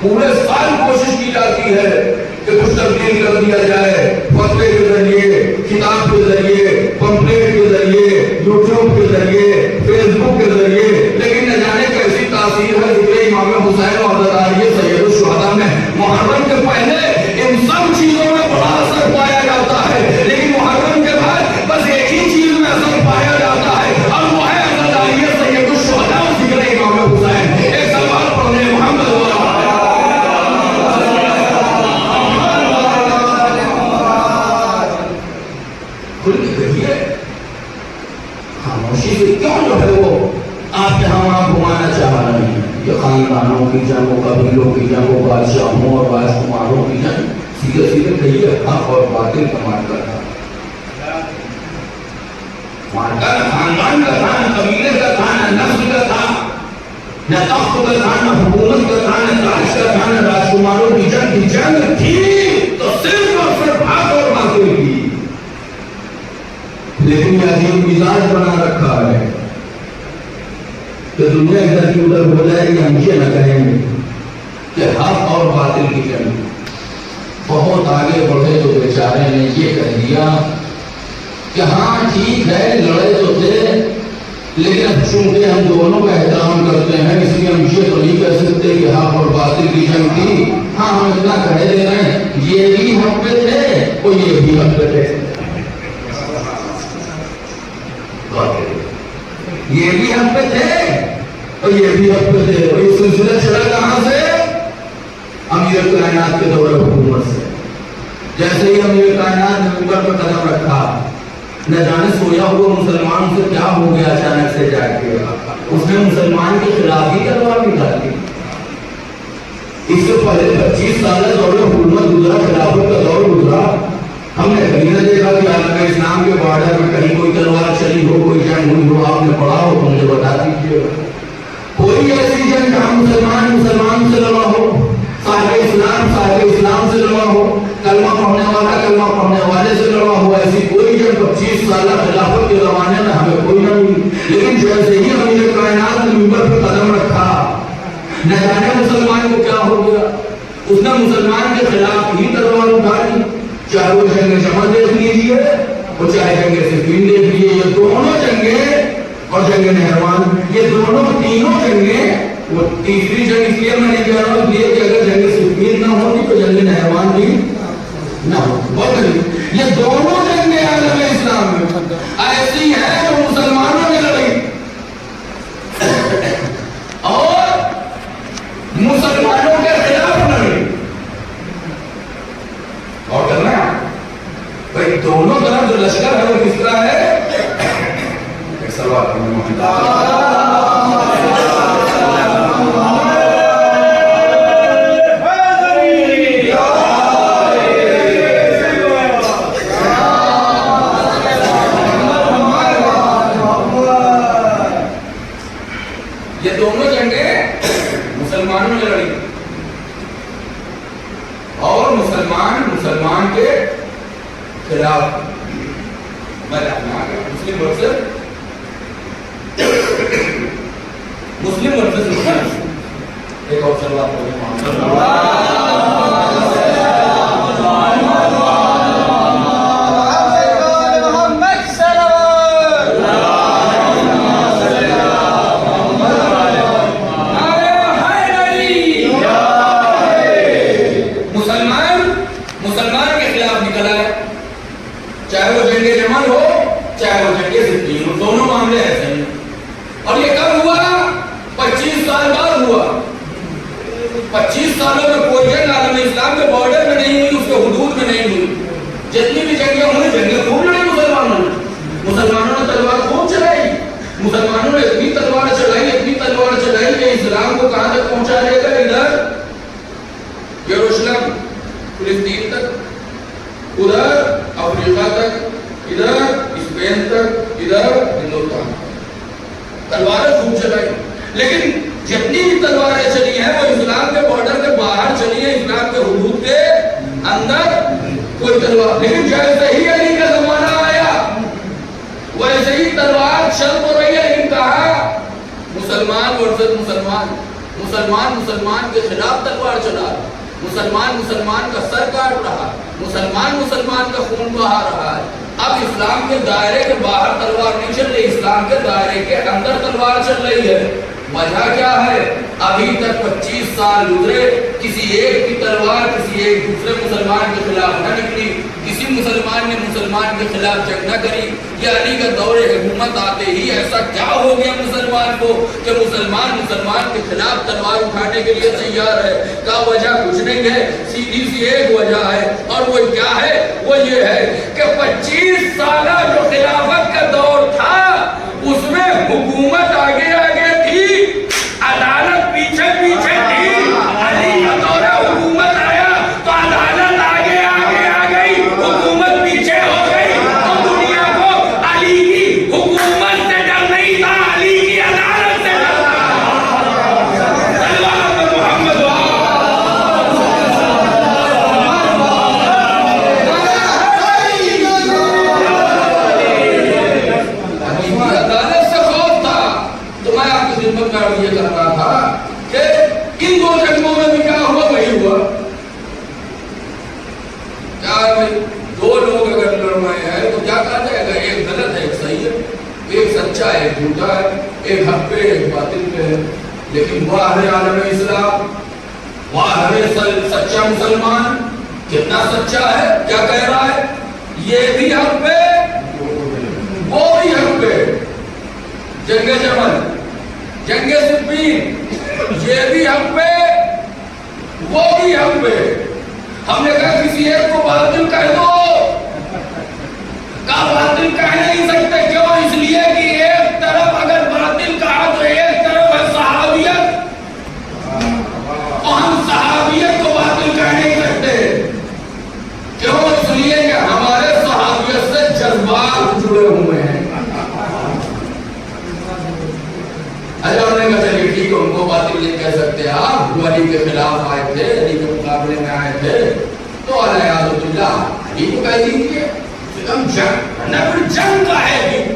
پورے سال کوشش کی جاتی ہے کہ کچھ تبدیل کر دیا جائے، فتوے کے ذریعے، کتاب کے ذریعے، پمفلیٹ کے ذریعے، یوٹیوب کے ذریعے، فیس بک کے ذریعے، لیکن نہ جانے کیسی تاثیر ہے ذکر امام حسین اور حضرت سید الشہداء میں۔ محرم کے پہلے ان سب چیزوں میں بڑا اثر پایا جاتا ہے، لیکن محرم کے بعد بس ایک ہی چیز میں اثر پایا جاتا ہے، اور وہ ہے حضرت سید الشہداء اور ذکر امام حسین۔ ایک سوال پڑھنے محمد کھل کے کہیے، خاموشی سے کیوں جو ہے وہ آپ کے ہم آپ گھمانا چاہ رہے ہیں؟ یہ خاندانوں کی جنگ، قبیلوں کی جنگ، بادشاہوں اور راجکماروں کی جنگ، سیدھے سیدھے کہیے حق اور باطل کا مارکا تھا۔ مارکا نہ خاندان کا تھا، نہ قبیلے کا تھا، نہ نسل کا تھا، نہ تخت کا تھا، نہ حکومت کا تھا، نہ تاج کا تھا، نہ راجکماروں کی جنگ کی جنگ تھی تو صرف اور صرف حق اور باطل کی۔ لیکن یہ عجیب مزاج بنا رکھا ہے کہ دنیا ادھر کی ادھر ہو جائے گی، ہم یہ نہ کہیں گے کہ حق اور باطل کی جنگ۔ بہت آگے بڑھے تو بیچارے نے یہ کہہ دیا کہ ہاں ٹھیک ہے لڑے تو تھے، لیکن اب چونکہ ہم دونوں کا احترام کرتے ہیں اس لیے ہم یہ تو نہیں کہہ سکتے کہ حق اور باطل کی جنگ تھی۔ ہاں ہم اتنا کہہ دے رہے ہیں یہ بھی حق پہ تھے اور یہ بھی حق پہ تھے، یہ بھی حق پہ تھے اور یہ بھی حق پہ تھے۔ اور یہ سلسلہ چلا کہاں سے؟ امیر کائنات کے دور حکومت سے۔ جیسے ہی امیر کائنات نے منبر پر قدم رکھا، نہ جانے سویا ہوا مسلمان سے کیا ہو گیا اچانک سے جا کے اس نے مسلمان کے خلاف ہی تلوار نکال دی۔ اس سے پہلے 25 سال دور حکومت گزرا، خلافت کا دور گزرا، ہم نے کہیں نہ دیکھا کہ عالم اسلام کے بارڈر میں کہیں کوئی تلوار چلی ہو، کوئی جنگ ہوئی ہو۔ آپ نے پڑھا ہو تو مجھے بتا دیجیے کوئی ایسی جنگ جہاں مسلمان سے لڑا ہو، صاحب اسلام سے لڑا ہو، کلمہ پڑھنے والے سے لڑا ہو، ایسی کوئی جنگ 25 سالہ خلافت کے زمانے میں ہمیں کوئی نہ ملی۔ لیکن جیسے ہی امیر کائنات نے منبر پر قدم رکھا، نہ جانے مسلمان کو کیا ہو گیا، اس نے مسلمان کے خلاف ہی تلوار اٹھا لی۔ چاہے وہ جنگ جمل دیکھ لیجیے اور چاہے جنگ صفین دیکھ لیجیے، یہ دونوں جنگیں اور جنگ نہروان، یہ دونوں تینوں جنگیں، وہ تیسری جنگ اس لیے میں نہیں کہہ رہا ہوں اس لیے کہ اگر جنگ صفین نہ ہوتی تو جنگ نہروان بھی نہ ہوتی۔ یہ دونوں جنگیں عالم اسلام میں ایسی ہیں جو مسلمانوں نے لڑی اور مسلمانوں کے خلاف لڑی۔ اور کرنا بھائی دونوں طرف جو لشکر ہے وہ کس طرح ہے؟ ایک سوال یہ دونوں جنگیں مسلمانوں نے لڑی اور مسلمان کے خلاف مسلم ورسز ایک اور شروعات چاہے وہ جنگ جمل ہو چاہے وہ جنگ صفین ہو، دونوں معاملے ایسے ہیں۔ اور یہ کب ہوا؟ 25 سال بعد ہوا۔ 25 سالوں میں کوئی جنگ عالم اسلام کے بارڈر میں نہیں ہوئی، اس کے حدود میں نہیں ہوئی۔ جتنی بھی جنگیں ہوئی، جنگیں خوب لڑی مسلمانوں نے تلوار خوب چلائی، مسلمانوں نے اتنی تلوار چلائی کہ اسلام کو کہاں تک پہنچا دے گا؟ ادھر یروشلم فلسطین تک، ادھر افریقہ تک، ادھر اسپین تک، ادھر ہندوستان۔ تلواریں خوب چلائی، لیکن جتنی بھی تلواریں چلی ہیں وہ اسلام کے بارڈر کے باہر چلی ہیں، اسلام کے حدود کے اندر کوئی تلوار۔ لیکن جیسے ہی علی کا زمانہ آیا ویسے ہی تلوار چل تو رہی ہے، لیکن کہا مسلمان ورسز مسلمان، مسلمان مسلمان کے خلاف تلوار چلا رہا، مسلمان مسلمان کا سر کاٹ رہا، مسلمان مسلمان کا خون بہا رہا ہے۔ اب اسلام کے دائرے کے باہر تلوار نہیں چل رہی، اسلام کے دائرے کے اندر تلوار چل رہی ہے۔ وجہ کیا ہے؟ ابھی تک 25 سال گزرے، کسی ایک کی تلوار کسی ایک دوسرے مسلمان کے خلاف نہ نکلی، کسی مسلمان نے مسلمان کے خلاف جنگ نہ کری۔ یہ علی کا دور حکومت آتے ہی ایسا کیا ہو گیا مسلمان کو کہ مسلمان مسلمان کے خلاف تلوار اٹھانے کے لیے تیار ہے؟ کا وجہ کچھ نہیں ہے، سیدھی سی ایک وجہ ہے، اور وہ کیا ہے؟ وہ یہ ہے کہ 25 سالہ جو خلافت کا دور تھا اس میں حکومت آگے آگے تھی، عدالت پیچھے پیچھے تھی۔ علی کا دور حکومت آیا تو عدالت آگے آگے آ گئی، حکومت پیچھے ہو گئی۔ تو دنیا کو علی کی حکومت سے ڈر نہیں تھا، علی کی عدالت سے ڈر تھا۔ محمد عدالت سے خوف تھا۔ تو میں آپ کی خدمت میں یہ کر رہا تھا کہ ان دو جنگوں میں بھی کیا ہوا وہی ہوا۔ کیا ہے؟ دو لوگ اگر لڑ رہے ہیں تو کیا کہا جائے گا؟ ایک غلط ہے، ایک صحیح ہے، ایک سچا ہے، ایک جھوٹا ہے، ایک حق پہ ایک باطل پہ ہے۔ لیکن واہ عالم اسلام، واہ سچا مسلمان کتنا سچا ہے؟ کیا کہہ رہا ہے؟ یہ بھی حق پہ وہ بھی حق پہ۔ جنگ جمل، جنگ صفین، یہ بھی حق پہ وہ بھی حق پہ۔ ہم نے کہا کسی ایک کو باطل کہہ دو، کہا باطل کہہ نہیں سکتے۔ کیوں؟ اس لیے کہ ایک طرف اگر باطل کہا تو ایک طرف ہے صحابیت، اور ہم صحابیت کو باطل کہہ نہیں سکتے۔ کیوں؟ اس لیے کہ ہمارے صحابیت سے جذبات جڑے ہوئے ہیں۔ اللہ نے کہا چلیے ٹھیک ہے، ان کو باطل نہیں کہہ سکتے آپ، وہ علی کے خلاف آئے تھے، علی کے مقابلے میں آئے تھے، تو علیہ اللہ علی کو کہہ دیجیے ہم جنگ نہ، پھر جنگ کا ہے بھی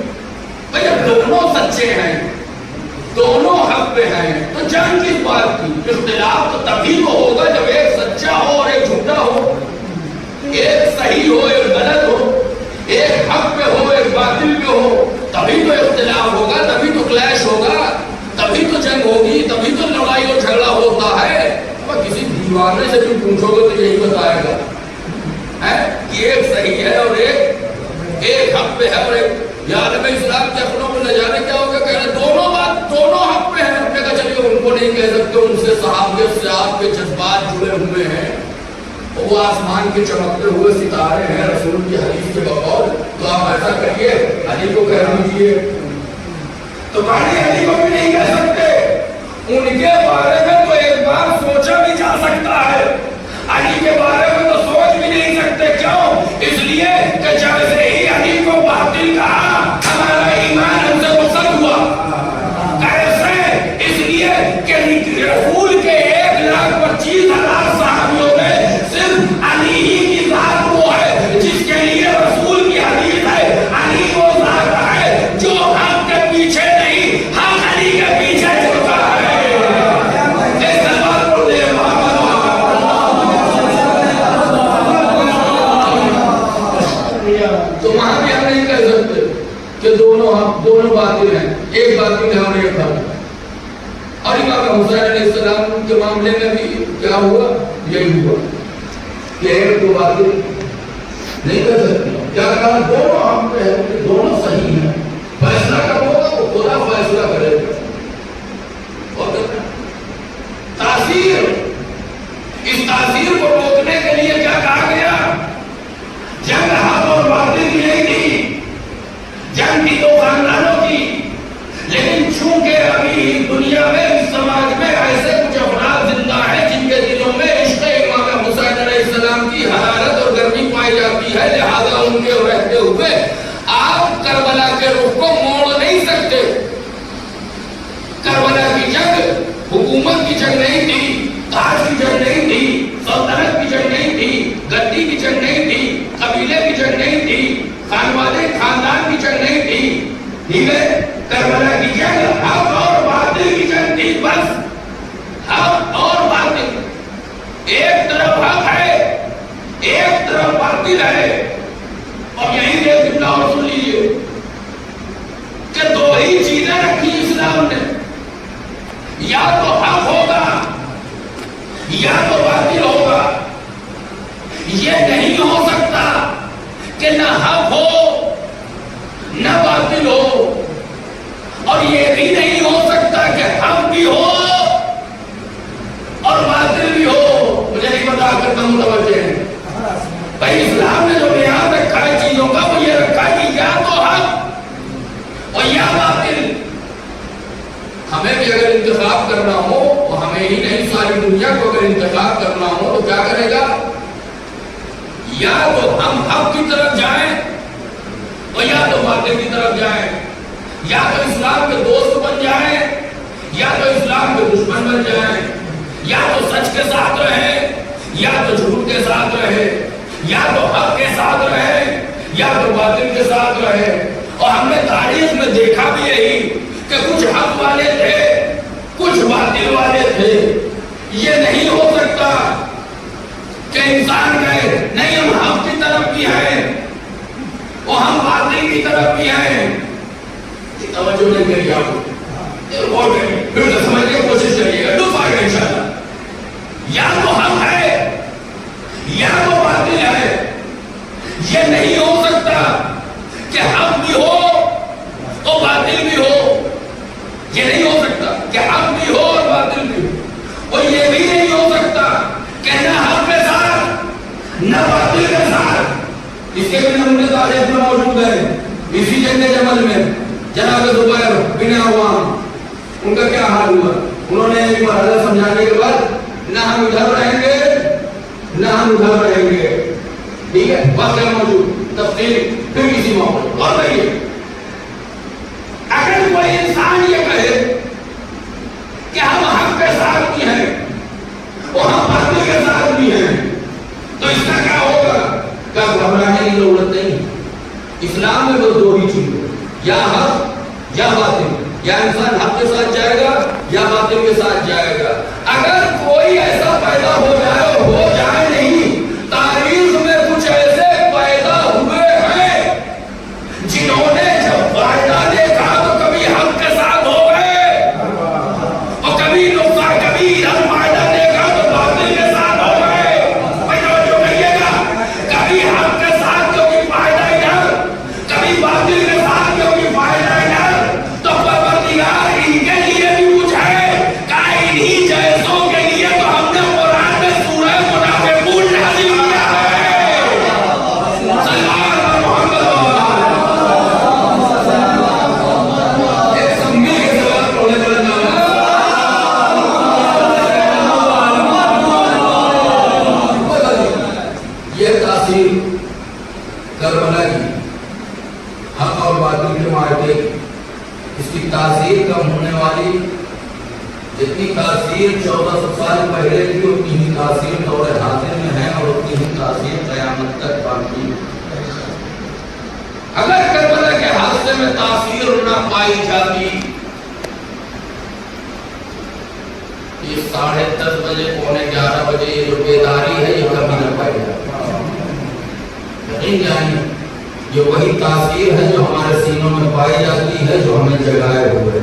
بھئی جب دونوں سچے ہیں، دونوں حق پہ ہیں، تو جنگ کس بات کی؟ اختلاف تو تبھی تو ہوگا جب ایک سچا ہو اور ایک جھوٹا ہو، ایک صحیح ہو ایک غلط ہو، ایک حق پہ ہو ایک باطل پہ ہو، تبھی تو اختلاف ہوگا، تبھی تو کلیش ہوگا، تبھی تو جنگ ہوگی، تبھی تو لڑائی اور جھگڑا ہوتا ہے۔ کسی دیوانے سے بھی پوچھو گے تو یہی بتائے گا کہ ایک صحیح ہے اور ایک حق پہ ہے، اور ایک عالم اسلام کے اپنوں کو نہ جانے کیا ہوگا، کہہ رہے دونوں حق پہ ہیں۔ ہم نے کہا چلیے ان کو نہیں کہہ سکتے، ان سے صحابیت سے آپ کے جذبات جڑے ہوئے ہیں، وہ آسمان کے چمکتے ہوئے ستارے ہیں رسول کی حدیث کے بقول، تو آپ ایسا کریے علی کو کہہ دیجیے۔ تو کہانی علی کو بھی نہیں کہہ سکتے، ان کے بارے میں تو ایک بار سوچا بھی جا سکتا ہے، علی کے بارے میں تو سوچ بھی نہیں سکتے۔ کیوں؟ اس لیے کہ جیسے ہی علی کو باطل کہا ہمارا ایمان ہم سے مسلط ہوا۔ کیسے؟ اس لیے کہ رسول کے 1,25,000 صحابیوں میں صرف علی ہی کی ذات وہ ہے جس کے لیے رسول کی حدیث ہے، علی وہ ذات ہے جو حق کے پیچھے نہیں، حق علی کے پیچھے چھوٹا ہے۔ تو وہاں بھی ہم نہیں کہہ سکتے کہ دونوں باطل ہیں، ایک باطل ہے اور ایک حق ہے۔ اور امام حسین علیہ السلام کے معاملے میں بھی کیا ہوا؟ یہی ہوا کہ ایک تو باطل نہیں کر سکتے۔ کیا کہا؟ دونوں حق پہ ہے، دونوں صحیح ہیں، فیصلہ کب ہوگا؟ وہ خدا فیصلہ کرے گا۔ اور تاثیر، اس تاثیر کو روکنے کے لیے کیا کہا گیا؟ جنگ حق اور باطل کی نہیں تھی، جنگ کی دو خاندانوں کی۔ لیکن چونکہ ابھی دنیا میں اس سماج میں ایسے کچھ افراد زندہ ہیں جن کے دلوں میں عشق امام حسین علیہ السلام کی حرارت اور گرمی پائی جاتی ہے، لہذا ان کے رہتے ہوئے آپ کربلا کے رخ کو موڑ نہیں سکتے۔ کربلا کی جنگ حکومت کی جنگ نہیں تھی، تاج کی جنگ نہیں تھی، سلطنت کی جنگ نہیں تھی، گدی کی جنگ نہیں تھی، قبیلے کی جنگ نہیں تھی، خاندان کی جنگ نہیں تھی، ٹھیک ہے؟ کربلا کی جنگ حق اور باطل کی جنگ تھی۔ بس باطل ہے. اور یہیں سے جملہ اور سن لیجیے کہ دو ہی چیزیں رکھی اسلام نے, یا تو حق ہوگا یا تو باطل ہوگا. یہ نہیں ہو سکتا کہ نہ حق ہو نہ باطل ہو, اور یہ بھی نہیں ہو سکتا کہ حق بھی ہو اور باطل بھی ہو. مجھے نہیں بتا کرتا ہوں توجہ ہے بھائی, اسلام نے جو بیان رکھا ہے چیزوں کا وہ یہ رکھا ہے کہ یا تو حق اور یا باطل. ہمیں بھی اگر انتخاب کرنا ہو, اور ہمیں ہی نہیں ساری دنیا کو اگر انتخاب کرنا ہو تو کیا کرے گا؟ یا تو ہم حق کی طرف جائیں اور یا تو باطل کی طرف جائیں, یا تو اسلام کے دوست بن جائیں یا تو اسلام کے دشمن بن جائیں, یا تو سچ کے ساتھ رہیں یا تو جھوٹ کے ساتھ رہیں, یا تو حق کے ساتھ رہیں یا تو باطل کے ساتھ رہیں. اور ہم نے تاریخ میں دیکھا بھی یہی کہ کچھ حق والے تھے کچھ باطل والے تھے. یہ نہیں ہو سکتا کہ انسان کہے نہیں ہم حق کی طرف بھی ہیں اور ہم باطل کی طرف بھی ہیں. توجہ نہیں کری آپ کو, پھر سے سمجھنے کی کوشش کریے گا, ڈوب آئے گا انشاءاللہ. یا تو حق ہے یا تو باطل ہے. یہ نہیں ہو سکتا کہ حق بھی ہو اور باطل بھی ہو. یہ نہیں ہو سکتا کہ حق بھی ہو اور باطل بھی ہو. اور یہ بھی نہیں ہو سکتا کہ نہ حق کے ساتھ نہ باطل کے ساتھ. اس کے بھی نمونے تاریخ میں موجود ہیں. اسی جنگ جمل میں جناب زبیر بن عوام, ان کا کیا حال ہوا؟ انہوں نے ایک مرحلہ سمجھانے کے بعد نہ ہم ادھر رہیں گے نہ ہم ادھر رہیں گے. ٹھیک ہے, واقعہ موجود, تفصیل پھر کسی موقع. اور کہیے اگر کوئی انسان یہ کہے کہ ہم حق کے ساتھ بھی ہیں اور ہم باطل کے ساتھ بھی ہیں تو اس کا کیا ہوگا؟ کیا گھبرانے کی ضرورت نہیں. اسلام میں بس دو ہی چیز ہے, یا حق یا باطل. یا انسان حق کے ساتھ جائے گا یا باطل کے ساتھ جائے گا. اگر کوئی ایسا پیدا ہو جائے اور ہو جائے نہیں, تاریخ میں کچھ ایسے پیدا ہوئے ہیں جنہوں نے جب فائدہ دیکھا تو کبھی حق کے ساتھ ہو گئے اور کبھی نقصان, کبھی ادھر فائدہ دیکھا تو باطل کے ساتھ ہو گئے. جو کہیے گا کبھی حق کے ساتھ کیونکہ فائدہ ادھر, کبھی باطل کے ساتھ کیونکہ فائدہ ادھر. تو پروردگار ان کے لیے بھی کچھ ہے کہ انہی جیسوں کے لیے تو ہم نے قرآن میں سورہ منافقون نازل کیا ہے. سلمان محمد ایک سمجھے کے سوال پڑھنے چلنا یہ تاثیر کربلا کی حق اور باطل کے معاہدے, اس کی تاثیر کم ہونے والی, جتنی تاثیر 1400 سال پہلے کی اتنی ہی تاثیر دور حاضر میں ہے اور اتنی ہی تاثیر قیامت تک باقی. اگر کربلا کے حادثے میں تاثیر نہ پائی جاتی, یہ 10:30 بجے 11:45 بجے یہ جو بیداری ہے یہ کبھی نہ پائی جاتی. یقین جانیے یہ وہی تاثیر ہے جو ہمارے سینوں میں پائی جاتی ہے, جو ہمیں جگائے ہوئے.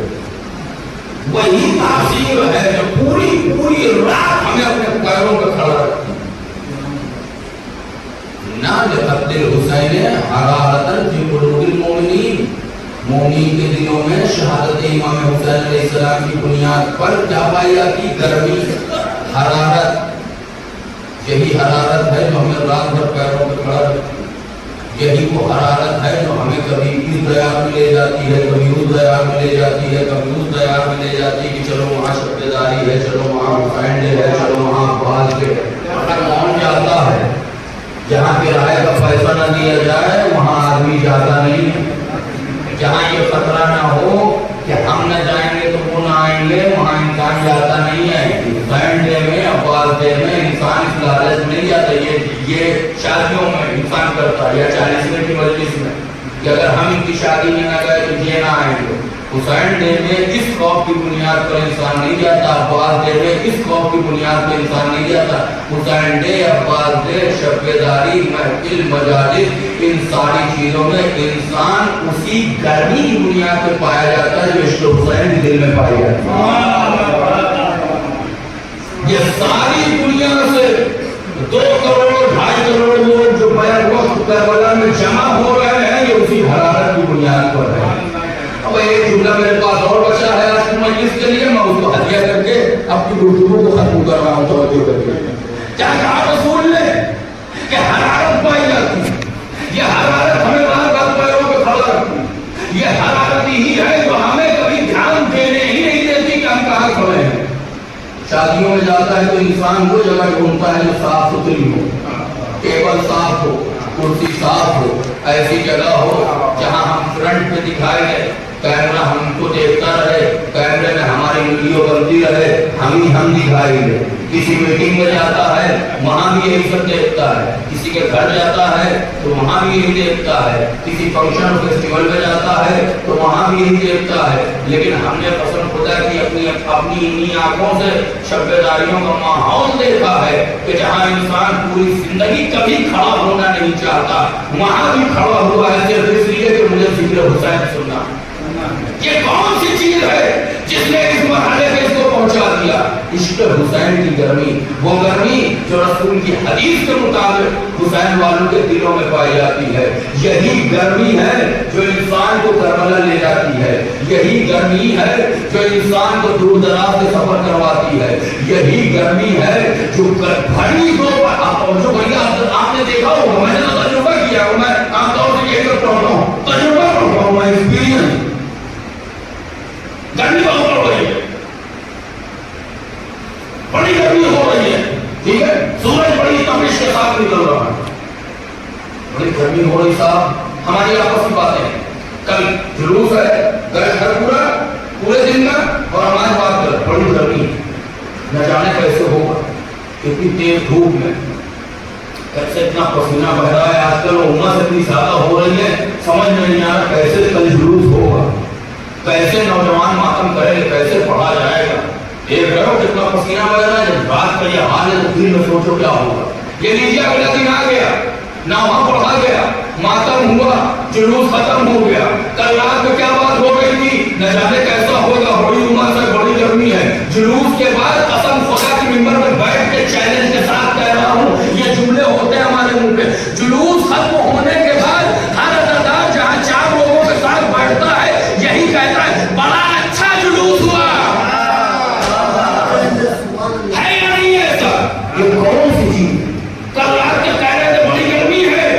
وہی تاثیر ہے جو پوری رات ہمیں اپنے پیروں پہ کھڑا رکھتی ہے. نہ لقتل حسین حرارتاً فی قلوب المؤمنین, مومنین کے دلوں میں شہادت امام حسین علیہ السلام کی بنیاد پر کیا پائی جاتی؟ گرمی, حرارت. یہی حرارت ہے جو ہمیں رات بھر پیروں پہ کھڑا رکھتی ہے. یہی وہ حرارت ہے جو ہمیں کبھی اس دیار میں لے جاتی ہے, کبھی اس دیار میں لے جاتی ہے, کبھی اس دیار میں لے جاتی ہے کہ چلو وہاں شبداری ہے, چلو وہاں حسین ڈے ہے, چلو وہاں عباس ڈے ہے. اگر کون جاتا ہے جہاں کرائے کا پیسہ نہ دیا جائے وہاں آدمی جاتا نہیں ہے. جہاں یہ خطرہ نہ ہو کہ ہم نہ جائیں گے تو وہ نہ آئیں گے, وہاں انسان جاتا نہیں ہے. حسین ڈے میں, عباس ڈے میں انسان اس لالچ میں نہیں جاتا. یہ شادیوں میں انسان کرتا ہے یا 40ویں کی مجلس میں کہ اگر ہم ان کی شادی میں نہ گئے تو یہ نہ آئیں گے. حسین ڈے میں اس خوف کی بنیاد پر انسان نہیں جاتا، عباس ڈے میں اس خوف کی بنیاد پر انسان نہیں جاتا۔ حسین ڈے، عباس ڈے، شب بیداری، محفل، مجالس، ان ساری چیزوں میں انسان اسی گرمی کی بنیاد پر پایا جاتا ہے جو عشق حسین کے دل میں پائی جاتی ہے۔ یہ ساری دنیا سے 2 کروڑ 2.5 کروڑ لوگ جو بیک وقت کربلا میں جمع ہو رہے ہیں، یہ اسی حرارت کی بنیاد پر ہے۔ اب ایک جملہ میرے پاس اور بچا ہے آج کی مجلس کے لیے، میں اس کو ہدیہ کر کے اپنی گفتگو کو ختم کر رہا ہوں۔ توجہ کریے، کیا کہا رسول نے کہ حرارت پائی جاتی ہے، یہ حرارت ہمیں بار بار پیروں پہ کھڑا رکھتی ہے، یہ حرارت ہی ہے جو ہمیں کبھی دھیان دینے ہی نہیں دیتی کہ ہم کہاں کھڑے ہیں۔ شادیوں میں جاتا ہے تو انسان وہ جگہ ڈھونڈتا ہے جو صاف ستھری ہو، ٹیبل صاف ہو، کرسی صاف ہو، ایسی جگہ ہو جہاں ہم فرنٹ پہ دکھائے گئے، کیمرہ ہم کو دیکھتا رہے، کیمرے میں ہماری ویڈیو بنتی رہے، ہم دکھائی دے۔ کسی میٹنگ میں جاتا ہے وہاں بھی یہی سب دیکھتا ہے، کسی کے گھر جاتا ہے تو وہاں بھی یہی دیکھتا ہے، کسی فنکشن فیسٹیول میں جاتا ہے تو وہاں بھی یہی دیکھتا ہے۔ لیکن ہم نے قسم خدا کی اپنی انہی آنکھوں سے شب بیداریوں کا ماحول دیکھا ہے کہ جہاں انسان پوری زندگی کبھی کھڑا ہونا نہیں چاہتا، وہاں بھی کھڑا ہوا ہے صرف اس لیے کہ مجھے ذکر حسین سننا۔ یہ کون سی چیز ہے جس نے اس مرحلے پہ اس کو پہنچا دیا؟ عشق حسین کی گرمی، وہ گرمی جو رسول کی حدیث کے مطابق حسین والوں کے دلوں میں پائی جاتی ہے۔ یہی گرمی ہے جو انسان کو کربلا لے جاتی ہے، یہی گرمی ہے جو انسان کو دور دراز سے سفر کرواتی ہے، یہی گرمی ہے جو بھری دو پر آپ نے دیکھا ہوگا، میں نے تو تجربہ کیا ہوں، میں عام طور سے یہی کرتا ہوں، تجربہ کرتا ہوں، میں ایکسپیرینس۔ گرمی بہت ہو رہی ہے، بڑی گرمی ہو رہی ہے، ٹھیک ہے، سورج بڑی تپش کے ساتھ نکل رہا ہے، بڑی گرمی ہو رہی صاحب۔ ہماری آپس کی باتیں، کل جلوس ہے گھر پورے دن کا، اور ہماری بات کر بڑی گرمی، نہ جانے کیسے ہوگا، اتنی تیز دھوپ میں کیسے اتنا پسینہ بہ رہا ہے، آج کل امت اتنی زیادہ ہو رہی ہے، سمجھ نہیں آ رہا کیسے کل جلوس ہوگا، کیسے نوجوان ماتم کرے گا، کیسے پڑھا جائے گا۔ دیکھ رہے ہو کتنا پسینہ بہ رہا ہے، جب رات کا یہ حال ہے تو دن میں سوچو کیا ہوگا۔ یہ لیجیے اگلا دن آ گیا، نہ وہاں پڑھا گیا، ماتم ہوا، جلوس ختم ہو گیا، کل رات میں کیا بات ہو رہی تھی نہ جانے کیسا ہوگا، بڑی عمر سے بڑی گرمی ہے۔ جلوس کے بعد قسم خدا کی ممبر میں بیٹھ کے چیلنج کے ساتھ کہہ رہا ہوں، یہ جملے ہوتے ہیں ہمارے منہ پہ۔ جلوس ختم ہونے کے بعد ہر عزادار جہاں 4 لوگوں کے ساتھ بیٹھتا ہے یہی کہتا ہے بڑا اچھا جلوس ہوا ہے یا نہیں ہے سر؟ یہ کون سی چیز؟ کل رات کے کہہ رہے تھے بڑی گرمی ہے،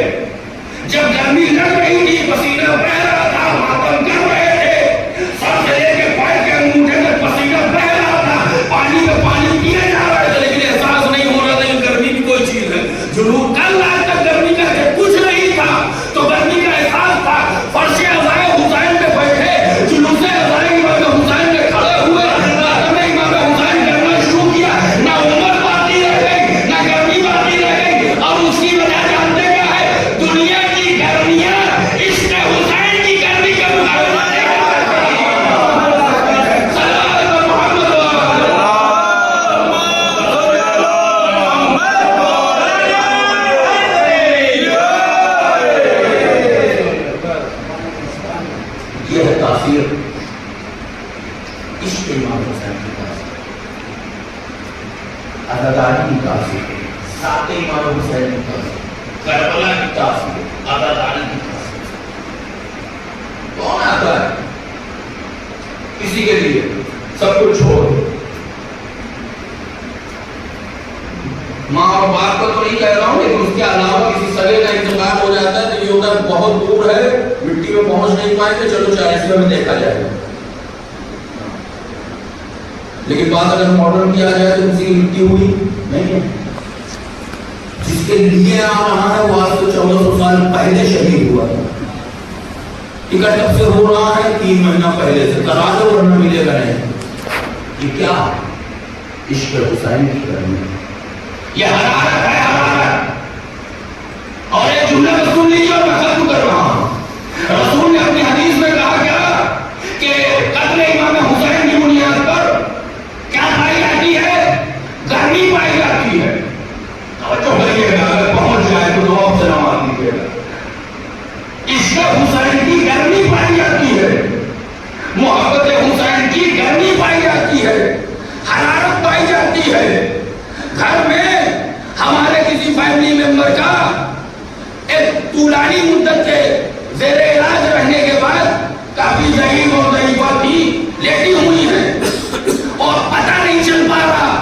جب گرمی لگ رہی تھی پسینہ بہ رہا تھا، ماتم کر رہے تھے، سر سے لے کے پیر کے انگوٹھے تک پسینہ بہ رہا تھا، پانی کا پانی پیے جا رہے تھے، لیکن احساس نہیں ہو رہا تھا کہ گرمی بھی کوئی چیز ہے۔ جلوس کل رات تک گرمی کا کچھ نہیں تھا تو گرمی کا احساس تھا، فرش عزائے حسین پہ بیٹھے، جلوس عزائے امام حسین پہ کھڑے ہوئے، راتم امام حسین کرنا شروع کیا، نہ عمر باقی رہ گئی نہ گرمی باقی رہ گئی، اور اس کی وجہ جانتے کیا ہے؟ دنیا کی گرمیاں عشق حسین کی گرمی کا مقابلہ نہیں کر سکتی۔ یہ ہے تاثیر عشق امام حسین کی تاثیر، عزاداری کی تاثیر، ساتھ امام حسین کی تاثیر، کربلا کی تاثیر، عزاداری کی تاثیر۔ کون آتا ہے کسی کے لیے سب کچھ چھوڑ، ماں اور باپ کو تو نہیں کہہ رہا ہوں، لیکن اس کے علاوہ کسی سگے کا انتقال ہو جاتا ہے تو یہ ہوتا ہے بہت دور ہے، مٹی میں پہنچ نہیں پائیں گے، چلو 40 میں دیکھا جائے گا۔ لیکن بات اگر ماڈرن کیا جائے تو کسی کی مٹی ہوئی نہیں ہے، جس کے لیے آ رہا ہے وہ آج سے 1400 سال پہلے شہید ہوا تھا، ٹکٹ اب سے ہو رہا ہے 3 مہینہ پہلے سے، کرا دو ورنہ ملے گا نہیں۔ یہ کیا؟ عشق حسین کی گرمی، یہ حرارت ہے، حرارت۔ اور ایک جملہ میں سن لیجیے اور میں ختم کر رہا ہوں۔ رسول نے اپنی حدیث میں کہا کیا کہ کہ قتل امام حسین کی بنیاد پر کیا پائی جاتی ہے؟ گرمی پائی جاتی ہے. توجہ کریے گا، اگر پہنچ جائے تو دعا سے نماز دیجیے گا. عشق حسین کی گرمی پائی جاتی ہے، محبت حسین کی گرمی پائی جاتی ہے، حرارت پائی جاتی ہے. گھر میں ہمارے کسی فیملی ممبر کا ایک طولانی مدت کے زیر علاج رہنے کے بعد کافی ضعیف اور ضعیفہ تھی، لیٹی ہوئی ہے اور پتہ نہیں چل پا رہا.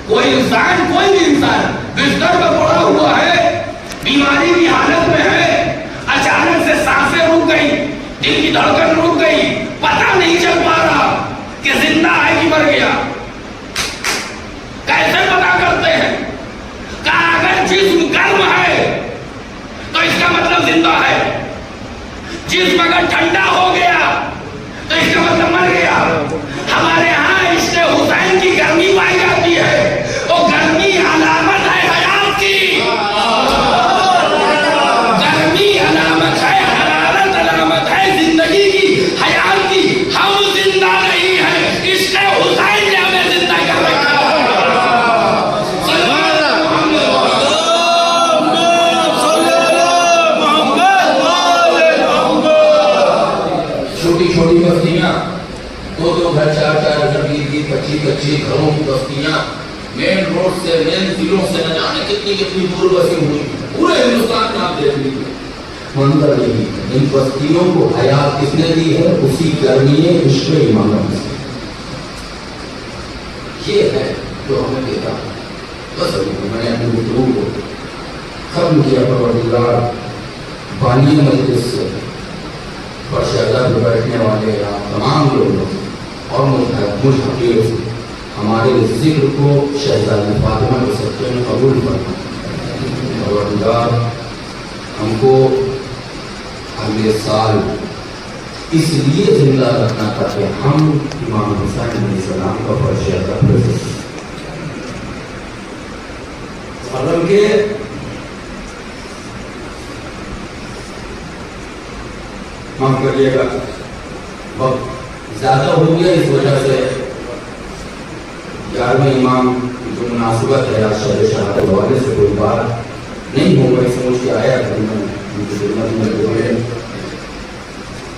کوئی بھی انسان بستر پر پڑا ہوا ہے، بیماری کی حالت میں ہے، اچانک سے سانسیں رک گئی، دل کی دھڑکن رک گئی، پتہ نہیں چل پا رہا کہ زندہ ہے کہ مر گیا. کیسے پتا کرتے ہیں؟ کہ اگر جسم گرم ہے تو اس کا مطلب زندہ ہے، جسم اگر ٹھنڈا ہو گیا تو اس کا مطلب مر گیا. ہمارے ہاں عشق حسین کی گرمی پائی جاتی ہے، وہ گرمی علامت ہے حیات کی، گرمی علامت ہے، حرارت علامت ہے زندگی کی، حیات کی. ہم زندہ نہیں ہیں، عشق حسین نے ہمیں زندہ کر رکھا ہے. چھوٹی چھوٹی بستیاں، دو گھر، چار گھر، 20-25 گھروں کی بستیاں مین روڈ سے، مین ضلعوں سے نہ جانے کتنی دور بسی ہوئی. پورے ہندوستان میں آپ دیکھ لیجیے منظر یہی ہے. ان بستیوں کو حیات کس نے دی ہے؟ اسی گرمی عشق امام حسین. یہ ہے جو ہمیں دیتا ہے. بس میں نے اپنی گفتگو کو ختم کیا. پروردگار بانی مجلس سے اور شہزاد پہ بیٹھنے والے تمام لوگوں سے اور مجھ حقیر سے ہمارے ذکر کو شہزادی فاطمہ کے صدقے میں قبول کرنا. پروردگار ہم کو اگلے سال اس لیے زندہ رکھنا تاکہ ہم امام حسین علیہ السلام کا فرش ادا کر سکیں. محرم کے معاف کریے گا وقت زیادہ ہو گیا، اس وجہ سے 11ویں امام جو مناسبت ہے شہر شہادت کے حوالے سے کوئی بات نہیں ہو گئی، سوچ کے آیا تھا میں ان کی خدمت میں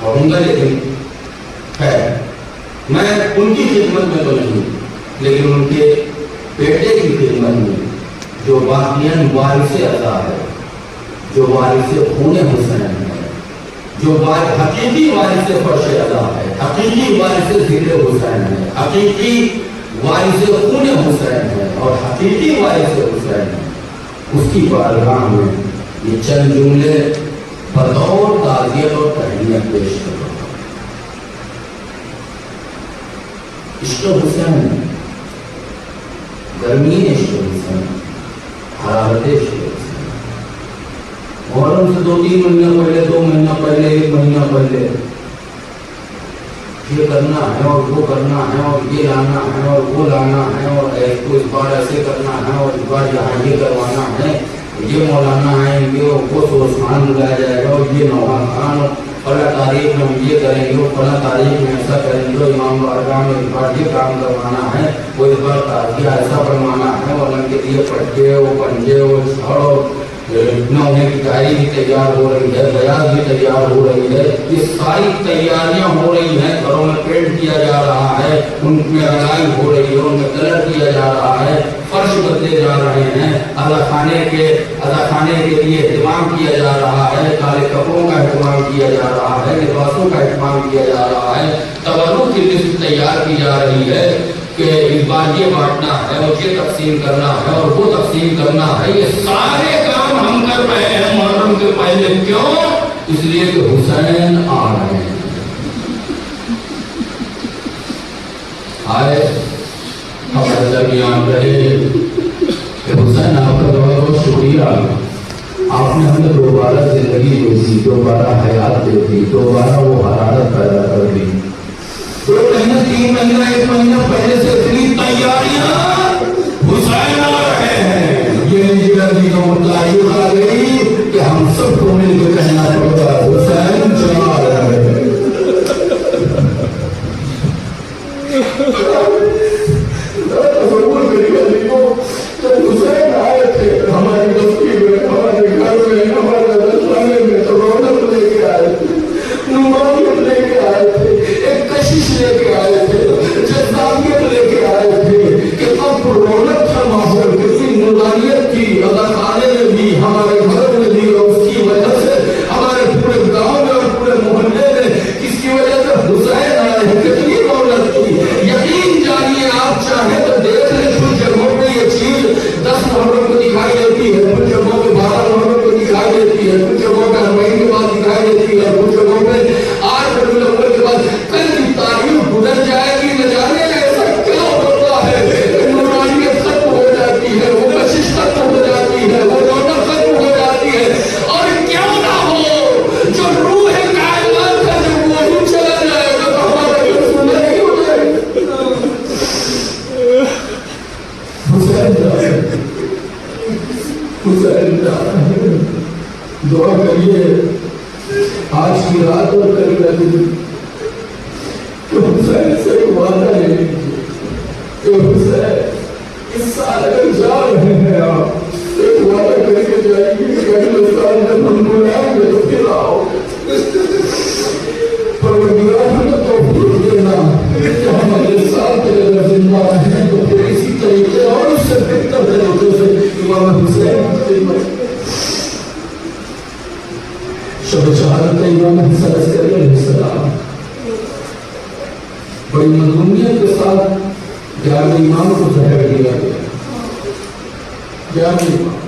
پڑھوں گا. لیکن خیر میں ان کی خدمت میں تو نہیں، لیکن ان کے بیٹے کی خدمت میں جو واقعاً وارث اعضا ہے، جو وارث خون حسین ہے، جو حقیقی وارث فرش اعضا ہے، حقیقی وارث ذکر حسین ہے، حقیقی وارث خون حسین ہے اور حقیقی وارث حسین ہے، اس کی بارگاہ میں یہ چند جملے بطور تعزیت اور تہنیت پیش کرتا ہوں. عشق حسین، گرمی عشق حسین، حرارت عشق حسین. محرم سے 2-3 مہینہ پہلے، 2 مہینہ پہلے، 1 مہینہ پہلے یہ کرنا ہے اور وہ کرنا ہے اور یہ لانا ہے اور وہ لانا ہے اور اس بار ایسے کرنا ہے اور اس بار یہاں یہ کروانا ہے، یہ مولانا ہے، یہ وہ عثمان بلایا جائے گا اور یہ نوحان خان، فلاں تاریخ میں ہم یہ کریں گے اور فلاں تاریخ میں ایسا کریں گے. امام بارگاہ میں اس بار یہ کام کروانا ہے، وہ اس بار تازیہ ایسا بنوانا ہے اور ان کے لیے پٹے اور پنجے اور چھڑ اور نونے کی ڈائری بھی تیار ہو رہی ہے، بیاض بھی تیار ہو رہی ہے. یہ ساری تیاریاں ہو رہی ہیں. گھروں میں پینٹ کیا جا رہا ہے، ان میں رنگائی ہو رہی ہے، ان میں کلر کیا جا رہا ہے، فرش بدلے جا رہے ہیں، اذا خانے کے لیے اہتمام کیا جا رہا ہے، کالے کپڑوں کا اہتمام کیا جا رہا ہے، لباسوں کا اہتمام کیا جا رہا ہے. تبرک کی لسٹ تیار کی جا رہی ہے کہ اس بار یہ بانٹنا ہے اور یہ تقسیم کرنا ہے اور وہ تقسیم کرنا ہے. یہ سارے کام ہم کر رہے ہیں محرم کے پہلے. کیوں؟ اس لیے کہ حسین آ رہے ہیں. آئے ہمارے درمیان رہے کہ حسین آپ کا بہت بہت شکریہ. آپ نے ہمیں دوبارہ زندگی دے دی، دوبارہ حیات دے دی، دوبارہ وہ حرارت پیدا کر دی. 2 مہینہ 3 مہینہ 1 مہینہ پہلے سے اتنی تیاریاں حسین آ رہے ہیں. یہ تاریخ آ گئی کہ ہم سب کو مل کے کہنا پڑتا حسین چلا رہے ہیں. دعا کریے آج کی رات اور کل کا دن کہ حسین سے وعدہ لے لیجیے کہ حسین اس سال اگر جا رہے ہیں آپ ایک وعدہ کر کے جائیں گے کہ اگلے سال جب ہم بلائیں گے تو پھر آؤ پروردگار ہمیں توفیق دینا کہ ہم اگلے سال تک اگر زندہ رہیں تو پھر اسی طریقے اور اس سے بہتر طریقے سے امام حسین کی خدمت شب شہادت امام حسن عسکری علیہ السلام بڑی مظلومیت کے ساتھ 11 امام کو زہر دیا گیا 11 امام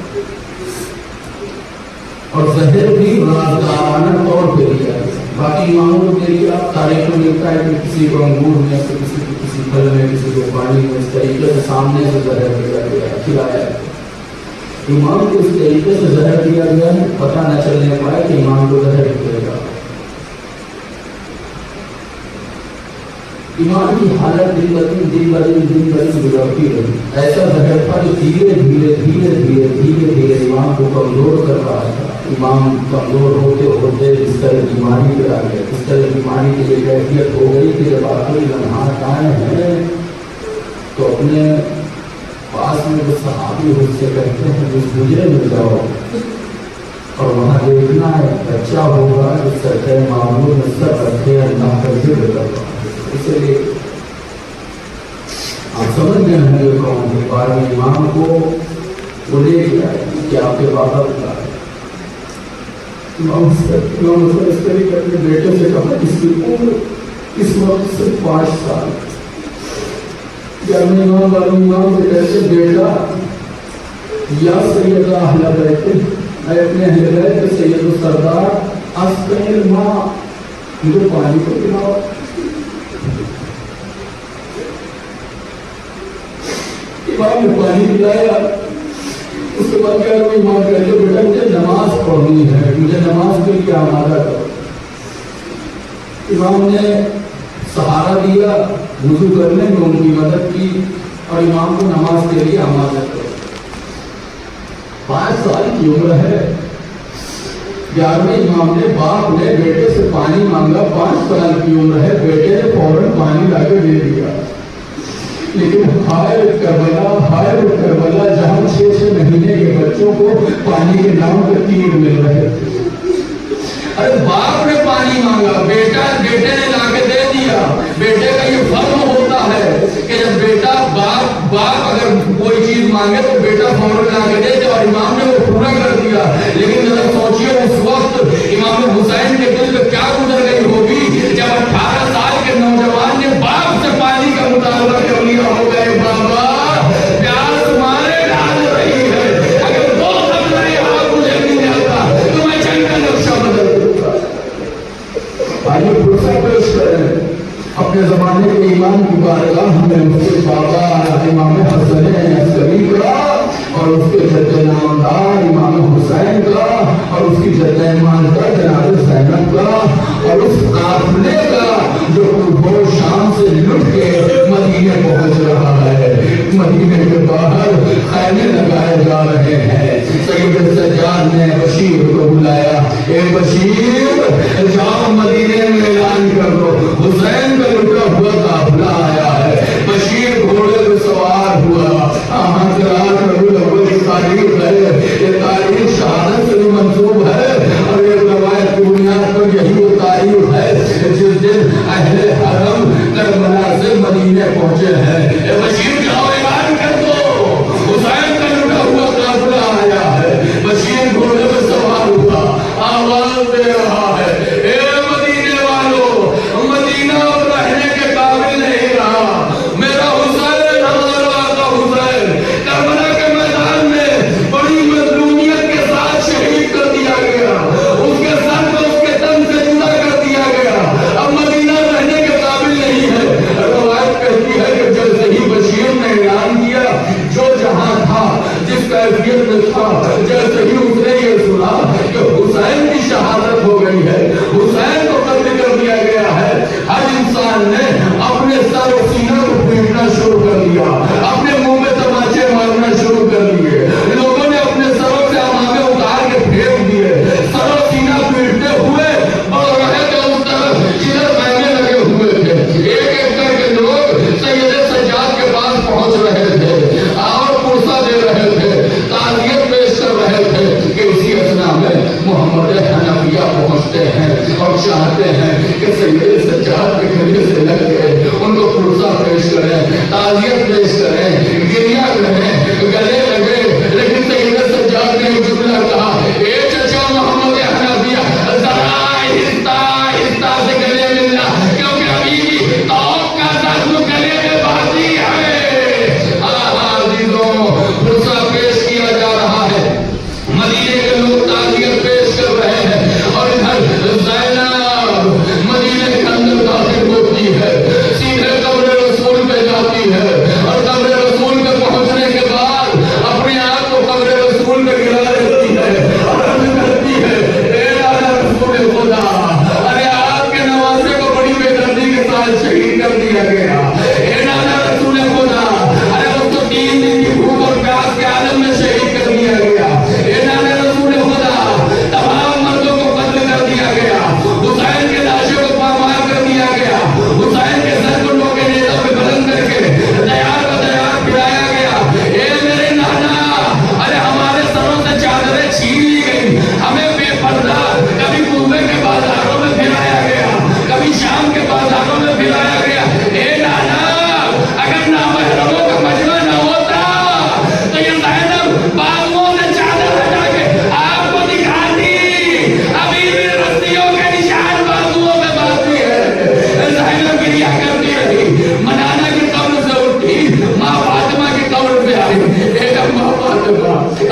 اور زہر بھی رازدارانہ طور پہ دیا گیا باقی اماموں کو دے دیا تاریخ میں لکھتا ہے کہ کسی کو انگور میں کسی کو کسی پھل میں کسی کو پانی میں اس طریقے سے سامنے سے زہر دیا گیا کھلایا گیا امام کو اس طریقے سے زہر دیا گیا ہے پتہ نہ چلنے پائے کہ امام کو زہر دیا گا امام کی حالت دن بدن بگڑتی رہی ایسا زہر تھا جو دھیرے دھیرے امام کو کمزور کر رہا تھا امام کمزور ہوتے ہوتے اس طرح بیماری پہ آ گئے اس طرح بیماری کی جو کیفیت ہو گئی کہ جب آخری لمحات آئے ہیں تو اپنے پاس میں جو صحابی اس سے کہتے ہیں اس گجرے میں جاؤ اور وہاں دیکھنا ہے بچہ ہوگا جو سطح معمول میں سب رکھے اللہ کا ذکر کرتا اس لیے آپ سمجھ گئے ہیں یہ کون ہے 12ویں امام کو وہ لے گیا کہ آپ کے بابا بتا رہے امام اس طریقے اپنے بیٹے سے کہا اس کی عمر اس وقت صرف 5 سال 11ویں امام 12ویں امام سے کہتے بیٹا یا سیدہ اہل بیت اے اپنے اہل بیت سید و سردار اسقی الماء مجھے پانی کو پلاؤ امام نے پانی پلایا اس کے بعد کیا کوئی امام کہتے بیٹا مجھے نماز پڑھنی ہے مجھے نماز کے لیے آمادہ کرو امام نے سہارا دیا وضو کرنے میں ان کی مدد کی اور امام کو نماز کے لیے آمادہ کرو 5 سال کی عمر ہے 11ویں امام نے باپ نے بیٹے سے پانی مانگا 5 سال کی عمر ہے بیٹے نے فوراً پانی لا کے دے دیا لیکن ہائے کربلا جہاں 6 مہینے کے بچوں کو پانی کے نام پر تیر مل رہے تھے ارے باپ نے پانی مانگا بیٹے نے لا کے دے دیا بیٹے کا یہ فرم ہوتا ہے کہ جب بیٹا باپ اگر کوئی چیز مانگے تو بیٹا فوراً لا کے دے دے اور امام نے وہ پورا کر دیا لیکن ذرا سوچیے اس وقت امام حسین کے دل میں کیا گزر گئی ہوگی جب 18 سال کے نوجوان نے باپ سے پانی کا مطالبہ کر لیا ہو گئے بابا پیار تمہارے ڈال رہی ہے اگر 2 سب نہیں آپ مجھے نہیں آتا تو میں جنگ کا نقشہ بدل دوں گا آئیے فرصت پیش کریں اپنے زمانے کے امام کی بارگاہ میں اس کے بابا امام حسن عسکری کا اور اس کے جد نامدار امام حسین کا اور اس کی جد ایمان کا جناب زینب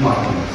Martin.